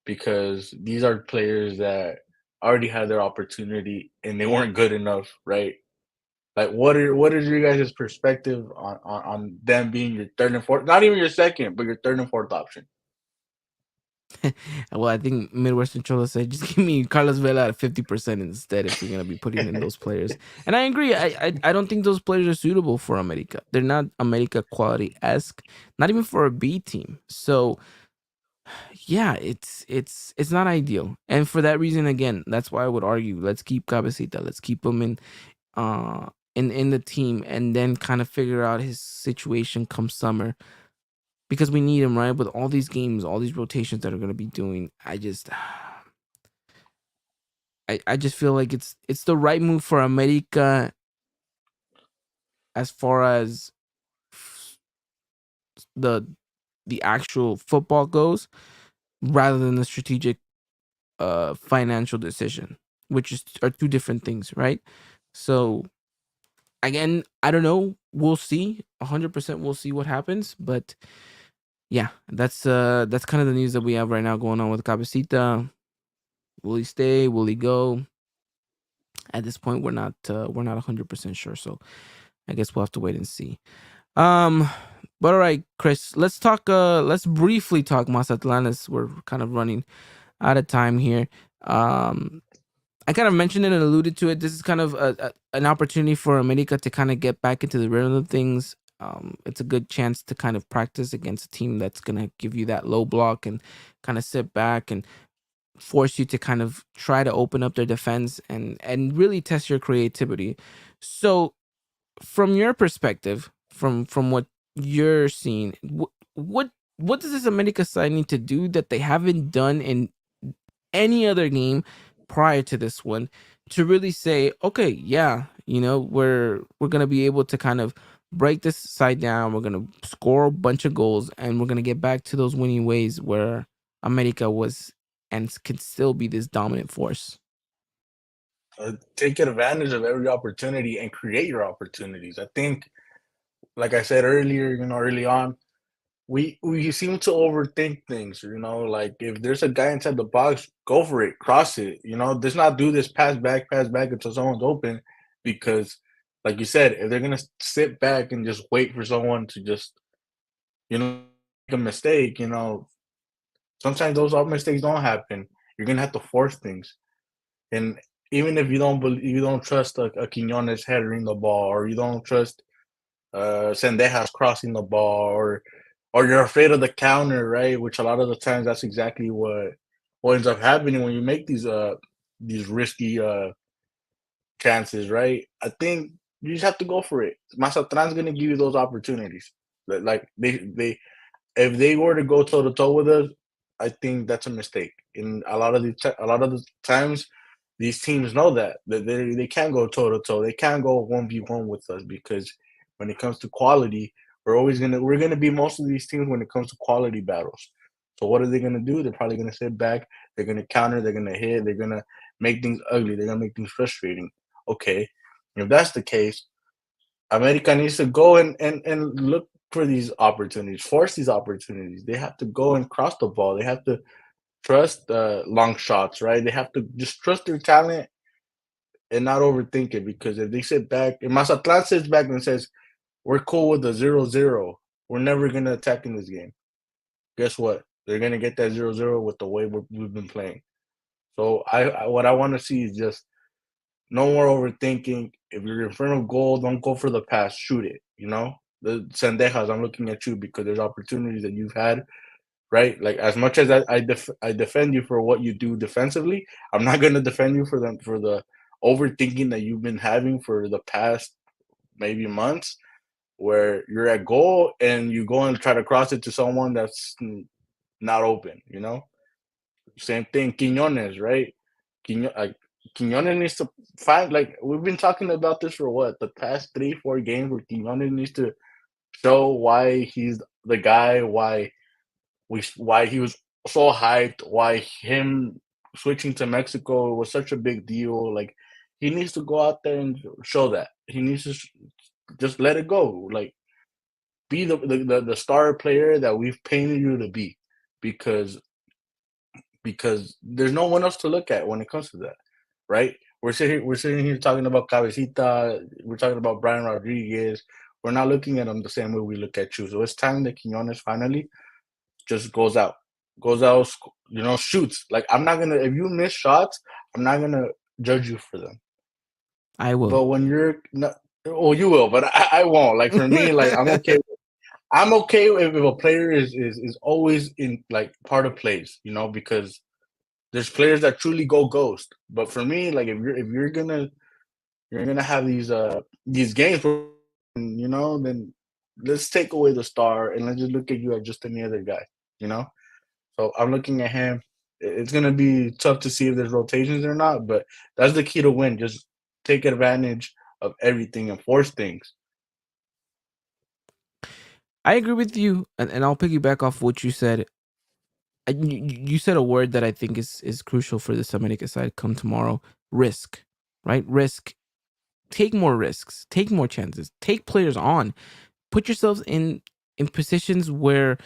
because these are players that already had their opportunity and they weren't good enough, right? Like, what is your guys' perspective on them being your third and fourth, not even your second, but your third and fourth option? Well, I think Midwestern Cholo said just give me Carlos Vela at 50% instead if you're gonna be putting in those players. And I agree. I don't think those players are suitable for America. They're not America quality esque, not even for a B team. So yeah, it's not ideal. And for that reason, again, that's why I would argue let's keep Cabecita, let's keep him in the team, and then kind of figure out his situation come summer because we need him, right? With all these games, all these rotations that are gonna be doing, I just feel like it's the right move for America as far as the the actual football goes, rather than the strategic financial decision, which are two different things, right? So again, I don't know. We'll see. 100% we'll see what happens. But yeah, that's kind of the news that we have right now going on with Cabecita. Will he stay? Will he go? At this point, we're not 100% sure. So I guess we'll have to wait and see. Um, but all right, Chris, let's briefly talk Mazatlan as we're kind of running out of time here. Um, I kind of mentioned it and alluded to it. This is kind of an opportunity for America to kind of get back into the rhythm of things. It's a good chance to kind of practice against a team that's going to give you that low block and kind of sit back and force you to kind of try to open up their defense and really test your creativity. So, from your perspective, from what you're seeing, what does this America side need to do that they haven't done in any other game prior to this one to really say, okay, yeah, we're gonna be able to kind of break this side down. We're gonna score a bunch of goals, and we're gonna get back to those winning ways where America was and can still be this dominant force. Take advantage of every opportunity and create your opportunities. I think, like I said earlier, early on, we seem to overthink things. Like if there's a guy inside the box, go for it, cross it. Let's not do this pass back until someone's open, because, like you said, if they're gonna sit back and just wait for someone to just make a mistake, sometimes those mistakes don't happen. You're gonna have to force things, and even if you don't trust a Quinones headering the ball, or you don't trust Sendejas crossing the ball, or you're afraid of the counter, right? Which a lot of the times that's exactly what ends up happening when you make these risky chances, right? I think you just have to go for it. Mazatlan's gonna give you those opportunities. Like they if they were to go toe to toe with us, I think that's a mistake. In a lot of the times, these teams know that they can't go toe to toe. They can't go 1v1 with us, because when it comes to quality, we're gonna be most of these teams when it comes to quality battles. So what are they gonna do? They're probably gonna sit back. They're gonna counter. They're gonna hit. They're gonna make things ugly. They're gonna make things frustrating. Okay, if that's the case, America needs to go and look for these opportunities, force these opportunities. They have to go and cross the ball. They have to trust long shots, right? They have to just trust their talent and not overthink it. Because if they sit back, if Mazatlan sits back and says, "We're cool with the 0-0, we're never gonna attack in this game," guess what? They're gonna get that 0-0 with the way we've been playing. So what I want to see is just no more overthinking. If you're in front of goal, don't go for the pass. Shoot it. The Sendejas, I'm looking at you because there's opportunities that you've had, right? Like, as much as I defend you for what you do defensively, I'm not gonna defend you for the overthinking that you've been having for the past maybe months, where you're at goal and you go and try to cross it to someone that's not open. Same thing, Quinones, right? Quinones needs to find, like, we've been talking about this for what, the past 3-4 games, where Quinones needs to show why he's the guy, why he was so hyped, why him switching to Mexico was such a big deal. Like, he needs to go out there and show that. He needs to just let it go. Like, be the star player that we've painted you to be, because there's no one else to look at when it comes to that, right? We're sitting here talking about Cabecita. We're talking about Brian Rodriguez. We're not looking at them the same way we look at you. So it's time that Quinones finally just goes out, goes out, shoots. Like I'm not gonna if you miss shots, I'm not gonna judge you for them. I will. But when you're not, well, you will, but I won't. Like for me, like I'm okay. I'm okay if a player is always in like part of plays, because there's players that truly go ghost. But for me, like if you're gonna have these games, where, then let's take away the star and let's just look at you as just any other guy, you know. So I'm looking at him. It's gonna be tough to see if there's rotations or not, but that's the key to win. Just take advantage of everything and force things. I agree with you, and I'll piggyback off what you said. You said a word that I think is crucial for the America side come tomorrow. Risk, right? Risk. Take more risks. Take more chances. Take players on. Put yourselves in positions where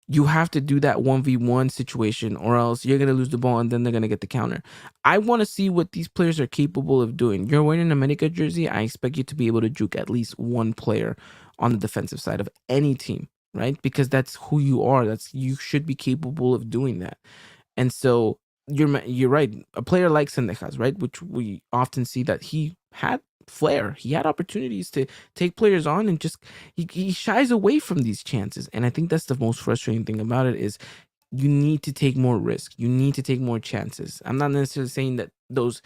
you have to do that 1v1 situation, or else you're going to lose the ball and then they're going to get the counter. I want to see what these players are capable of doing. You're wearing an America jersey. I expect you to be able to juke at least one player on the defensive side of any team, right? Because that's who you are. You should be capable of doing that. And so you're right. A player like Sendejas, right, which we often see that he had flair. He had opportunities to take players on, and just he shies away from these chances. And I think that's the most frustrating thing about it is you need to take more risk. You need to take more chances. I'm not necessarily saying that those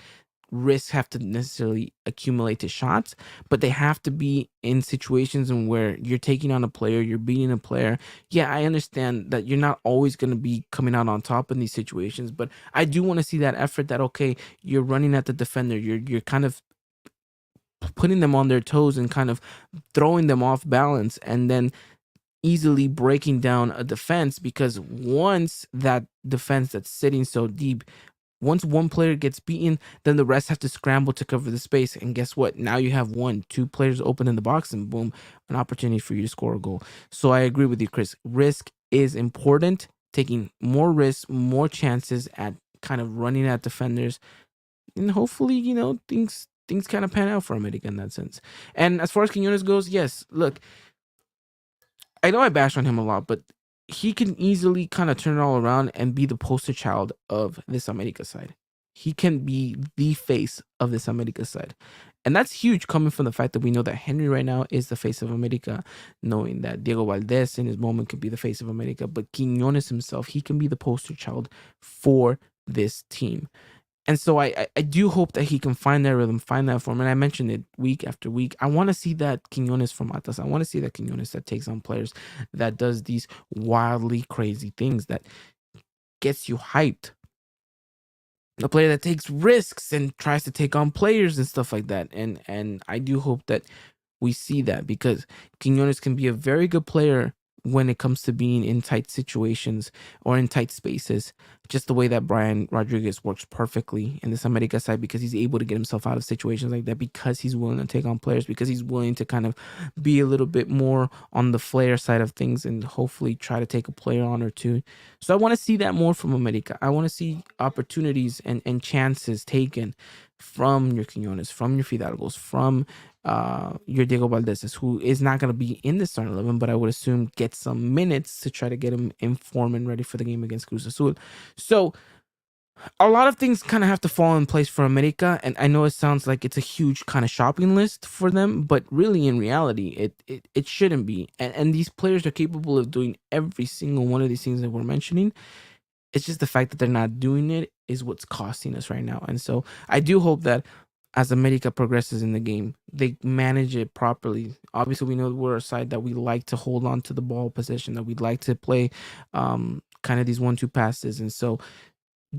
risks have to necessarily accumulate to shots, but they have to be in situations in where you're taking on a player, you're beating a player. Yeah, I understand that you're not always going to be coming out on top in these situations, but I do want to see that effort that, okay, you're running at the defender, you're kind of putting them on their toes and kind of throwing them off balance, and then easily breaking down a defense, because once that defense that's sitting so deep, once one player gets beaten, then the rest have to scramble to cover the space. And guess what? Now you have two players open in the box, and boom, an opportunity for you to score a goal. So I agree with you, Chris. Risk is important. Taking more risks, more chances at kind of running at defenders, and hopefully, things kind of pan out for America in that sense. And as far as Quinones goes, yes, look, I know I bash on him a lot, but he can easily kind of turn it all around and be the poster child of this America side. He can be the face of this America side. And that's huge, coming from the fact that we know that Henry right now is the face of America, knowing that Diego Valdez in his moment could be the face of America, but Quinones himself, he can be the poster child for this team. And so I do hope that he can find that rhythm, find that form. And I mentioned it week after week. I want to see that Quinones from Atlas. I want to see that Quinones that takes on players, that does these wildly crazy things, that gets you hyped. A player that takes risks and tries to take on players and stuff like that. And I do hope that we see that, because Quinones can be a very good player when it comes to being in tight situations or in tight spaces, just the way that Brian Rodriguez works perfectly in this America side, because he's able to get himself out of situations like that, because he's willing to take on players, because he's willing to kind of be a little bit more on the flair side of things and hopefully try to take a player on or two. So I want to see that more from America. I want to see opportunities and chances taken from your Quinones, from your Fidalgos, from your Diego Valdez, who is not going to be in the starting 11, but I would assume get some minutes to try to get him in form and ready for the game against Cruz Azul. So a lot of things kind of have to fall in place for America, and I know it sounds like it's a huge kind of shopping list for them, but really in reality, it shouldn't be. And these players are capable of doing every single one of these things that we're mentioning. It's just the fact that they're not doing it is what's costing us right now. And so I do hope that as America progresses in the game, they manage it properly. Obviously, we know we're a side that we like to hold on to the ball possession, that we'd like to play kind of these 1-2 passes. And so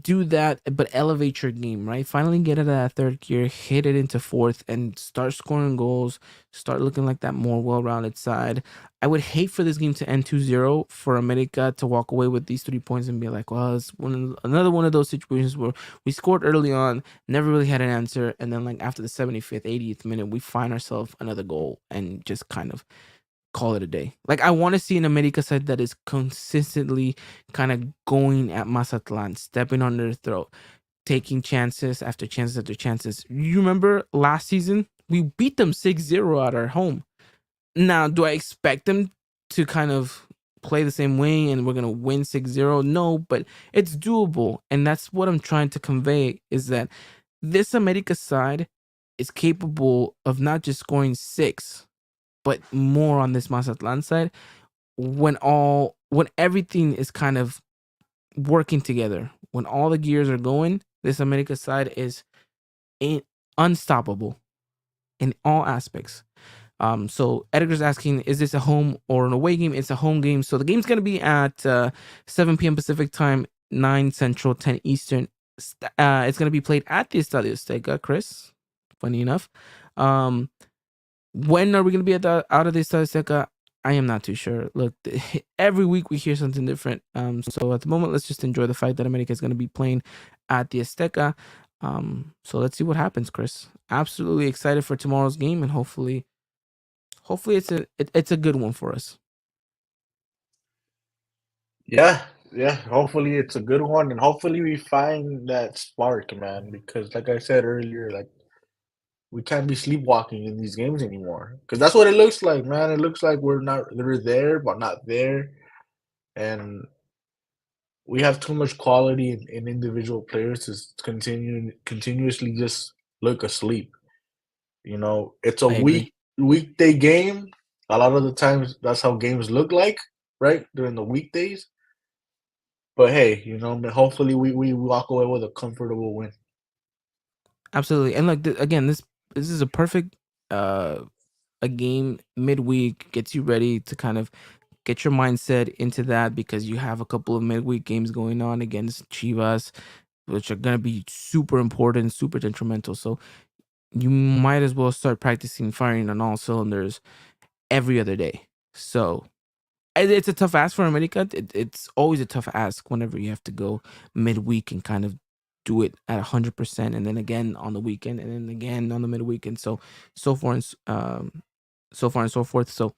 do that, but elevate your game, right? Finally get it at third gear, hit it into fourth, and start scoring goals, start looking like that more well-rounded side. I would hate for this game to end 2-0, for America to walk away with these 3 points and be like, well, it's another one of those situations where we scored early on, never really had an answer, and then like after the 75th, 80th minute, we find ourselves another goal and just kind of call it a day. Like, I want to see an America side that is consistently kind of going at Mazatlan, stepping on their throat, taking chances after chances after chances. You remember last season? We beat them 6-0 at our home. Now, do I expect them to kind of play the same way and we're going to win 6-0. No, but it's doable. And that's what I'm trying to convey, is that this America side is capable of not just scoring 6, but more on this Mazatlan side when everything is kind of working together. When all the gears are going, this America side is unstoppable in all aspects. So Edgar's asking, is this a home or an away game? It's a home game. So the game's going to be at 7 p.m. Pacific time, 9 Central, 10 Eastern. It's going to be played at the Estadio Azteca, Chris. Funny enough. When are we going to be out of the Estadio Azteca? I am not too sure. Look, every week we hear something different. So at the moment, let's just enjoy the fact that America is going to be playing at the Azteca. So let's see what happens, Chris. Absolutely excited for tomorrow's game, and hopefully it's a good one for us. Yeah, yeah. Hopefully it's a good one, and hopefully we find that spark, man. Because, like I said earlier, like we can't be sleepwalking in these games anymore. Because that's what it looks like, man. It looks like we're there, but not there, and we have too much quality in individual players to continuously just look asleep. You know, it's a I agree. weekday game. A lot of the times, that's how games look like, right? During the weekdays. But hey, you know, hopefully we walk away with a comfortable win. Absolutely. And like again, this is a perfect a game midweek, gets you ready to kind of get your mindset into that, because you have a couple of midweek games going on against Chivas, which are going to be super important, super detrimental. So you might as well start practicing firing on all cylinders every other day. So it's a tough ask for America. It's always a tough ask whenever you have to go midweek and kind of do it at 100%, and then again on the weekend, and then again on the midweek, and so far and so forth. So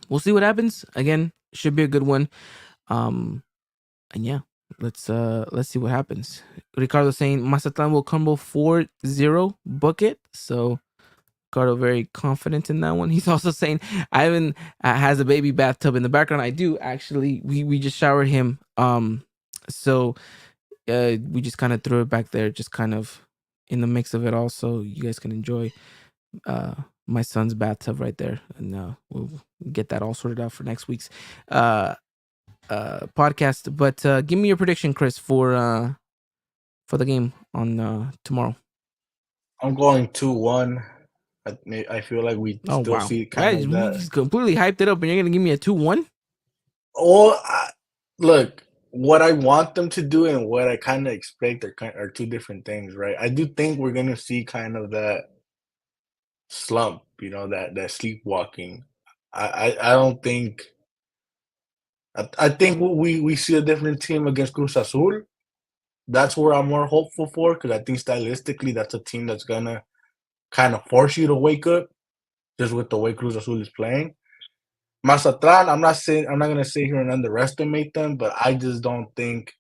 we'll see what happens. Again, should be a good one. And yeah, let's see what happens. Ricardo saying Mazatlan will crumble 4-0, book it. So Ricardo very confident in that one. He's also saying Ivan has a baby bathtub in the background. I do actually. We just showered him. So we just kind of threw it back there, just kind of in the mix of it all, so you guys can enjoy my son's bathtub right there, and we'll get that all sorted out for next week's podcast. But give me your prediction, Chris, for the game on tomorrow. I'm going 2-1. I feel like we Oh still wow, see kind of we that. just completely hyped it up, and you're gonna give me a 2-1? Or look, what I want them to do and what I kind of expect are two different things, right? I do think we're gonna see kind of that slump, you know, that sleepwalking. I don't think. I think we see a different team against Cruz Azul. That's where I'm more hopeful for, because I think stylistically that's a team that's gonna kind of force you to wake up, just with the way Cruz Azul is playing. Mazatlan, I'm not gonna sit here and underestimate them, but I just don't think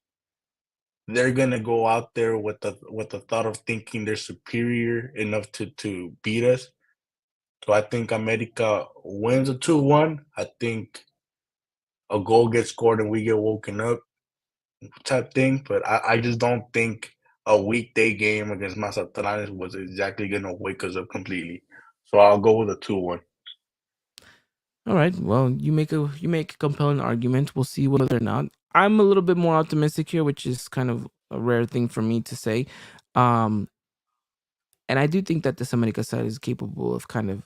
they're gonna go out there with the thought of thinking they're superior enough to beat us. So I think America wins a 2-1. I think a goal gets scored and we get woken up type thing. But I just don't think a weekday game against Mazatlan was exactly gonna wake us up completely. So I'll go with a 2-1. All right. Well, you make a compelling argument. We'll see whether or not. I'm a little bit more optimistic here, which is kind of a rare thing for me to say. And I do think that the America side is capable of kind of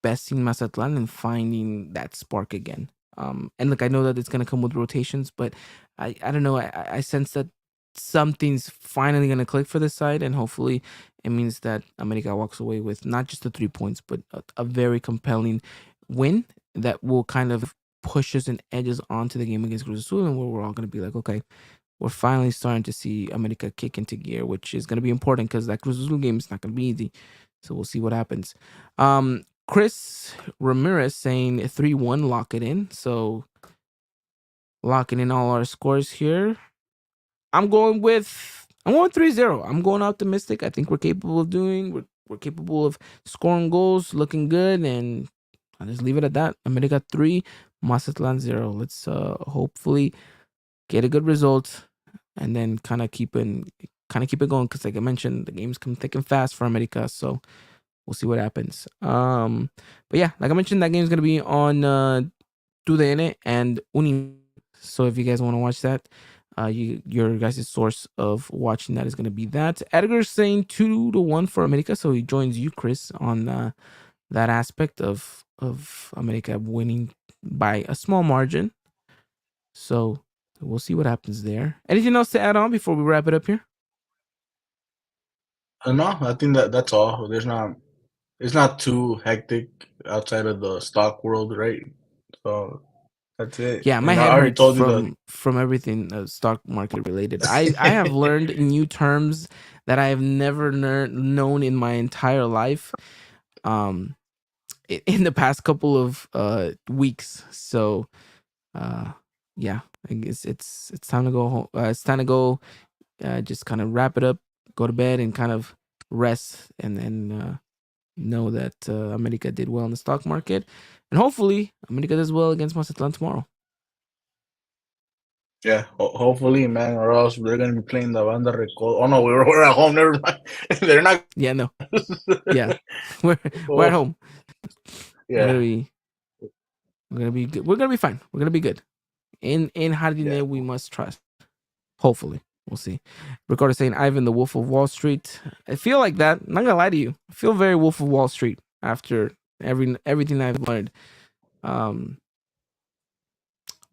besting Mazatlan and finding that spark again. And look, I know that it's gonna come with rotations, but I don't know. I sense that something's finally gonna click for this side, and hopefully it means that America walks away with not just the 3 points, but a very compelling win that will kind of push us and edges onto the game against Cruz Azul, and where we're all gonna be like, okay, we're finally starting to see America kick into gear, which is gonna be important because that Cruz Azul game is not gonna be easy. So we'll see what happens. Chris Ramirez saying 3-1, lock it in. So locking in all our scores here. I'm going 3-0. I'm going optimistic. I think we're capable of we're capable of scoring goals, looking good, and I'll just leave it at that. America 3, Mazatlan 0. Let's hopefully get a good result and then kind of keep it going, because like I mentioned, the games come thick and fast for America, so we'll see what happens. But yeah, like I mentioned, that game's gonna be on TUDN and Uni. So if you guys want to watch that, your guys' source of watching that is gonna be that. Edgar's saying 2-1 for America, so he joins you, Chris, on that aspect of America winning by a small margin. So we'll see what happens there. Anything else to add on before we wrap it up here? No, I think that's all. It's not too hectic outside of the stock world, right? So that's it. Yeah, my And I head already hurts told you from everything stock market related. I have learned new terms that I have never known in my entire life. In the past couple of weeks. So yeah, I guess it's time to go home. It's time to go just kind of wrap it up, go to bed, and kind of rest, and then know that America did well in the stock market, and hopefully America does well against Mazatlan tomorrow. Yeah, hopefully, man, or else they're gonna be playing the banda recall. Oh no, we're at home. Never mind. They're not. Yeah, no. Yeah, we're at home. Yeah, We're gonna be good. We're gonna be fine. We're gonna be good. In Jardine, yeah. we must trust. Hopefully, we'll see. Ricardo saying Ivan, the Wolf of Wall Street. I feel like that. I'm not gonna lie to you. I feel very Wolf of Wall Street after everything I've learned.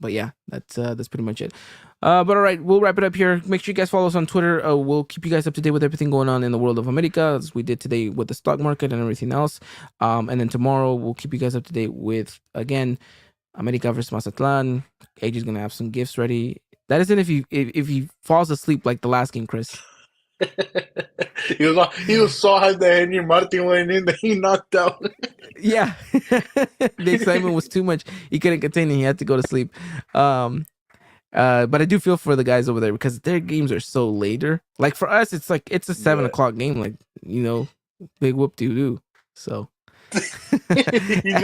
But yeah, that's pretty much it. But all right, we'll wrap it up here. Make sure you guys follow us on Twitter. We'll keep you guys up to date with everything going on in the world of America, as we did today with the stock market and everything else. And then tomorrow we'll keep you guys up to date with, again, America versus Mazatlan. AJ's gonna have some gifts ready. That isn't if he falls asleep like the last game, Chris. He was so high that Henry Martin went in that he knocked out. Yeah. The excitement was too much. He couldn't contain it. He had to go to sleep. But I do feel for the guys over there because their games are so later. Like for us, it's like it's a 7 o'clock game. Like, big whoop doo doo. So He's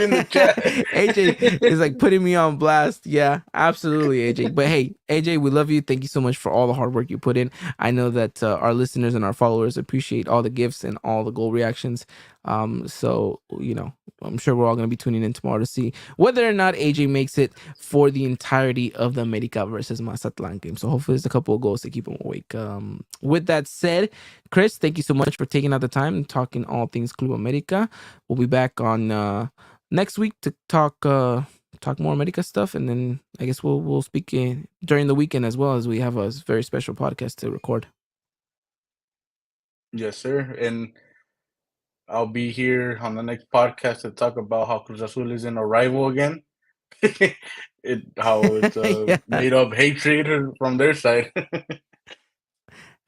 in the chat. AJ is like putting me on blast. Yeah, absolutely, AJ. But hey, AJ, we love you. Thank you so much for all the hard work you put in. I know that our listeners and our followers appreciate all the gifts and all the goal reactions. So I'm sure we're all going to be tuning in tomorrow to see whether or not AJ makes it for the entirety of the America versus Mazatlan game. So hopefully there's a couple of goals to keep him awake. With that said, Chris, thank you so much for taking out the time and talking all things Club America. We'll be back on next week to talk more America stuff, and then I guess we'll speak during the weekend as well, as we have a very special podcast to record. Yes, sir. And I'll be here on the next podcast to talk about how Cruz Azul is in a rival again. How it's Yeah. made up hatred from their side.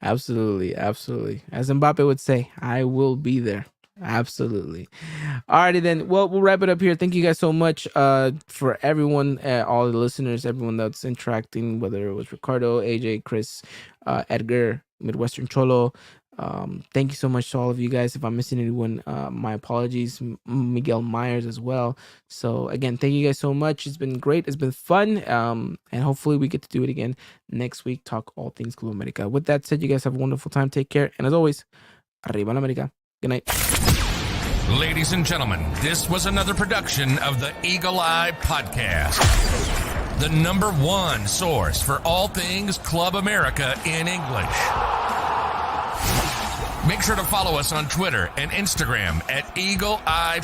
Absolutely. As Mbappe would say, I will be there. Absolutely. Alrighty then. Well, we'll wrap it up here. Thank you guys so much for everyone, all the listeners, everyone that's interacting, whether it was Ricardo, AJ, Chris, Edgar, Midwestern Cholo. Thank you so much to all of you guys. If I'm missing anyone, my apologies. Miguel Myers as well. So again, thank you guys so much. It's been great. It's been fun. And hopefully we get to do it again next week. Talk all things Club America. With that said, you guys have a wonderful time. Take care. And as always, arriba la America. Good night. Ladies and gentlemen, this was another production of the Eagle Eye Podcast, the #1 source for all things Club America in English. Make sure to follow us on Twitter and Instagram at Eagle Eye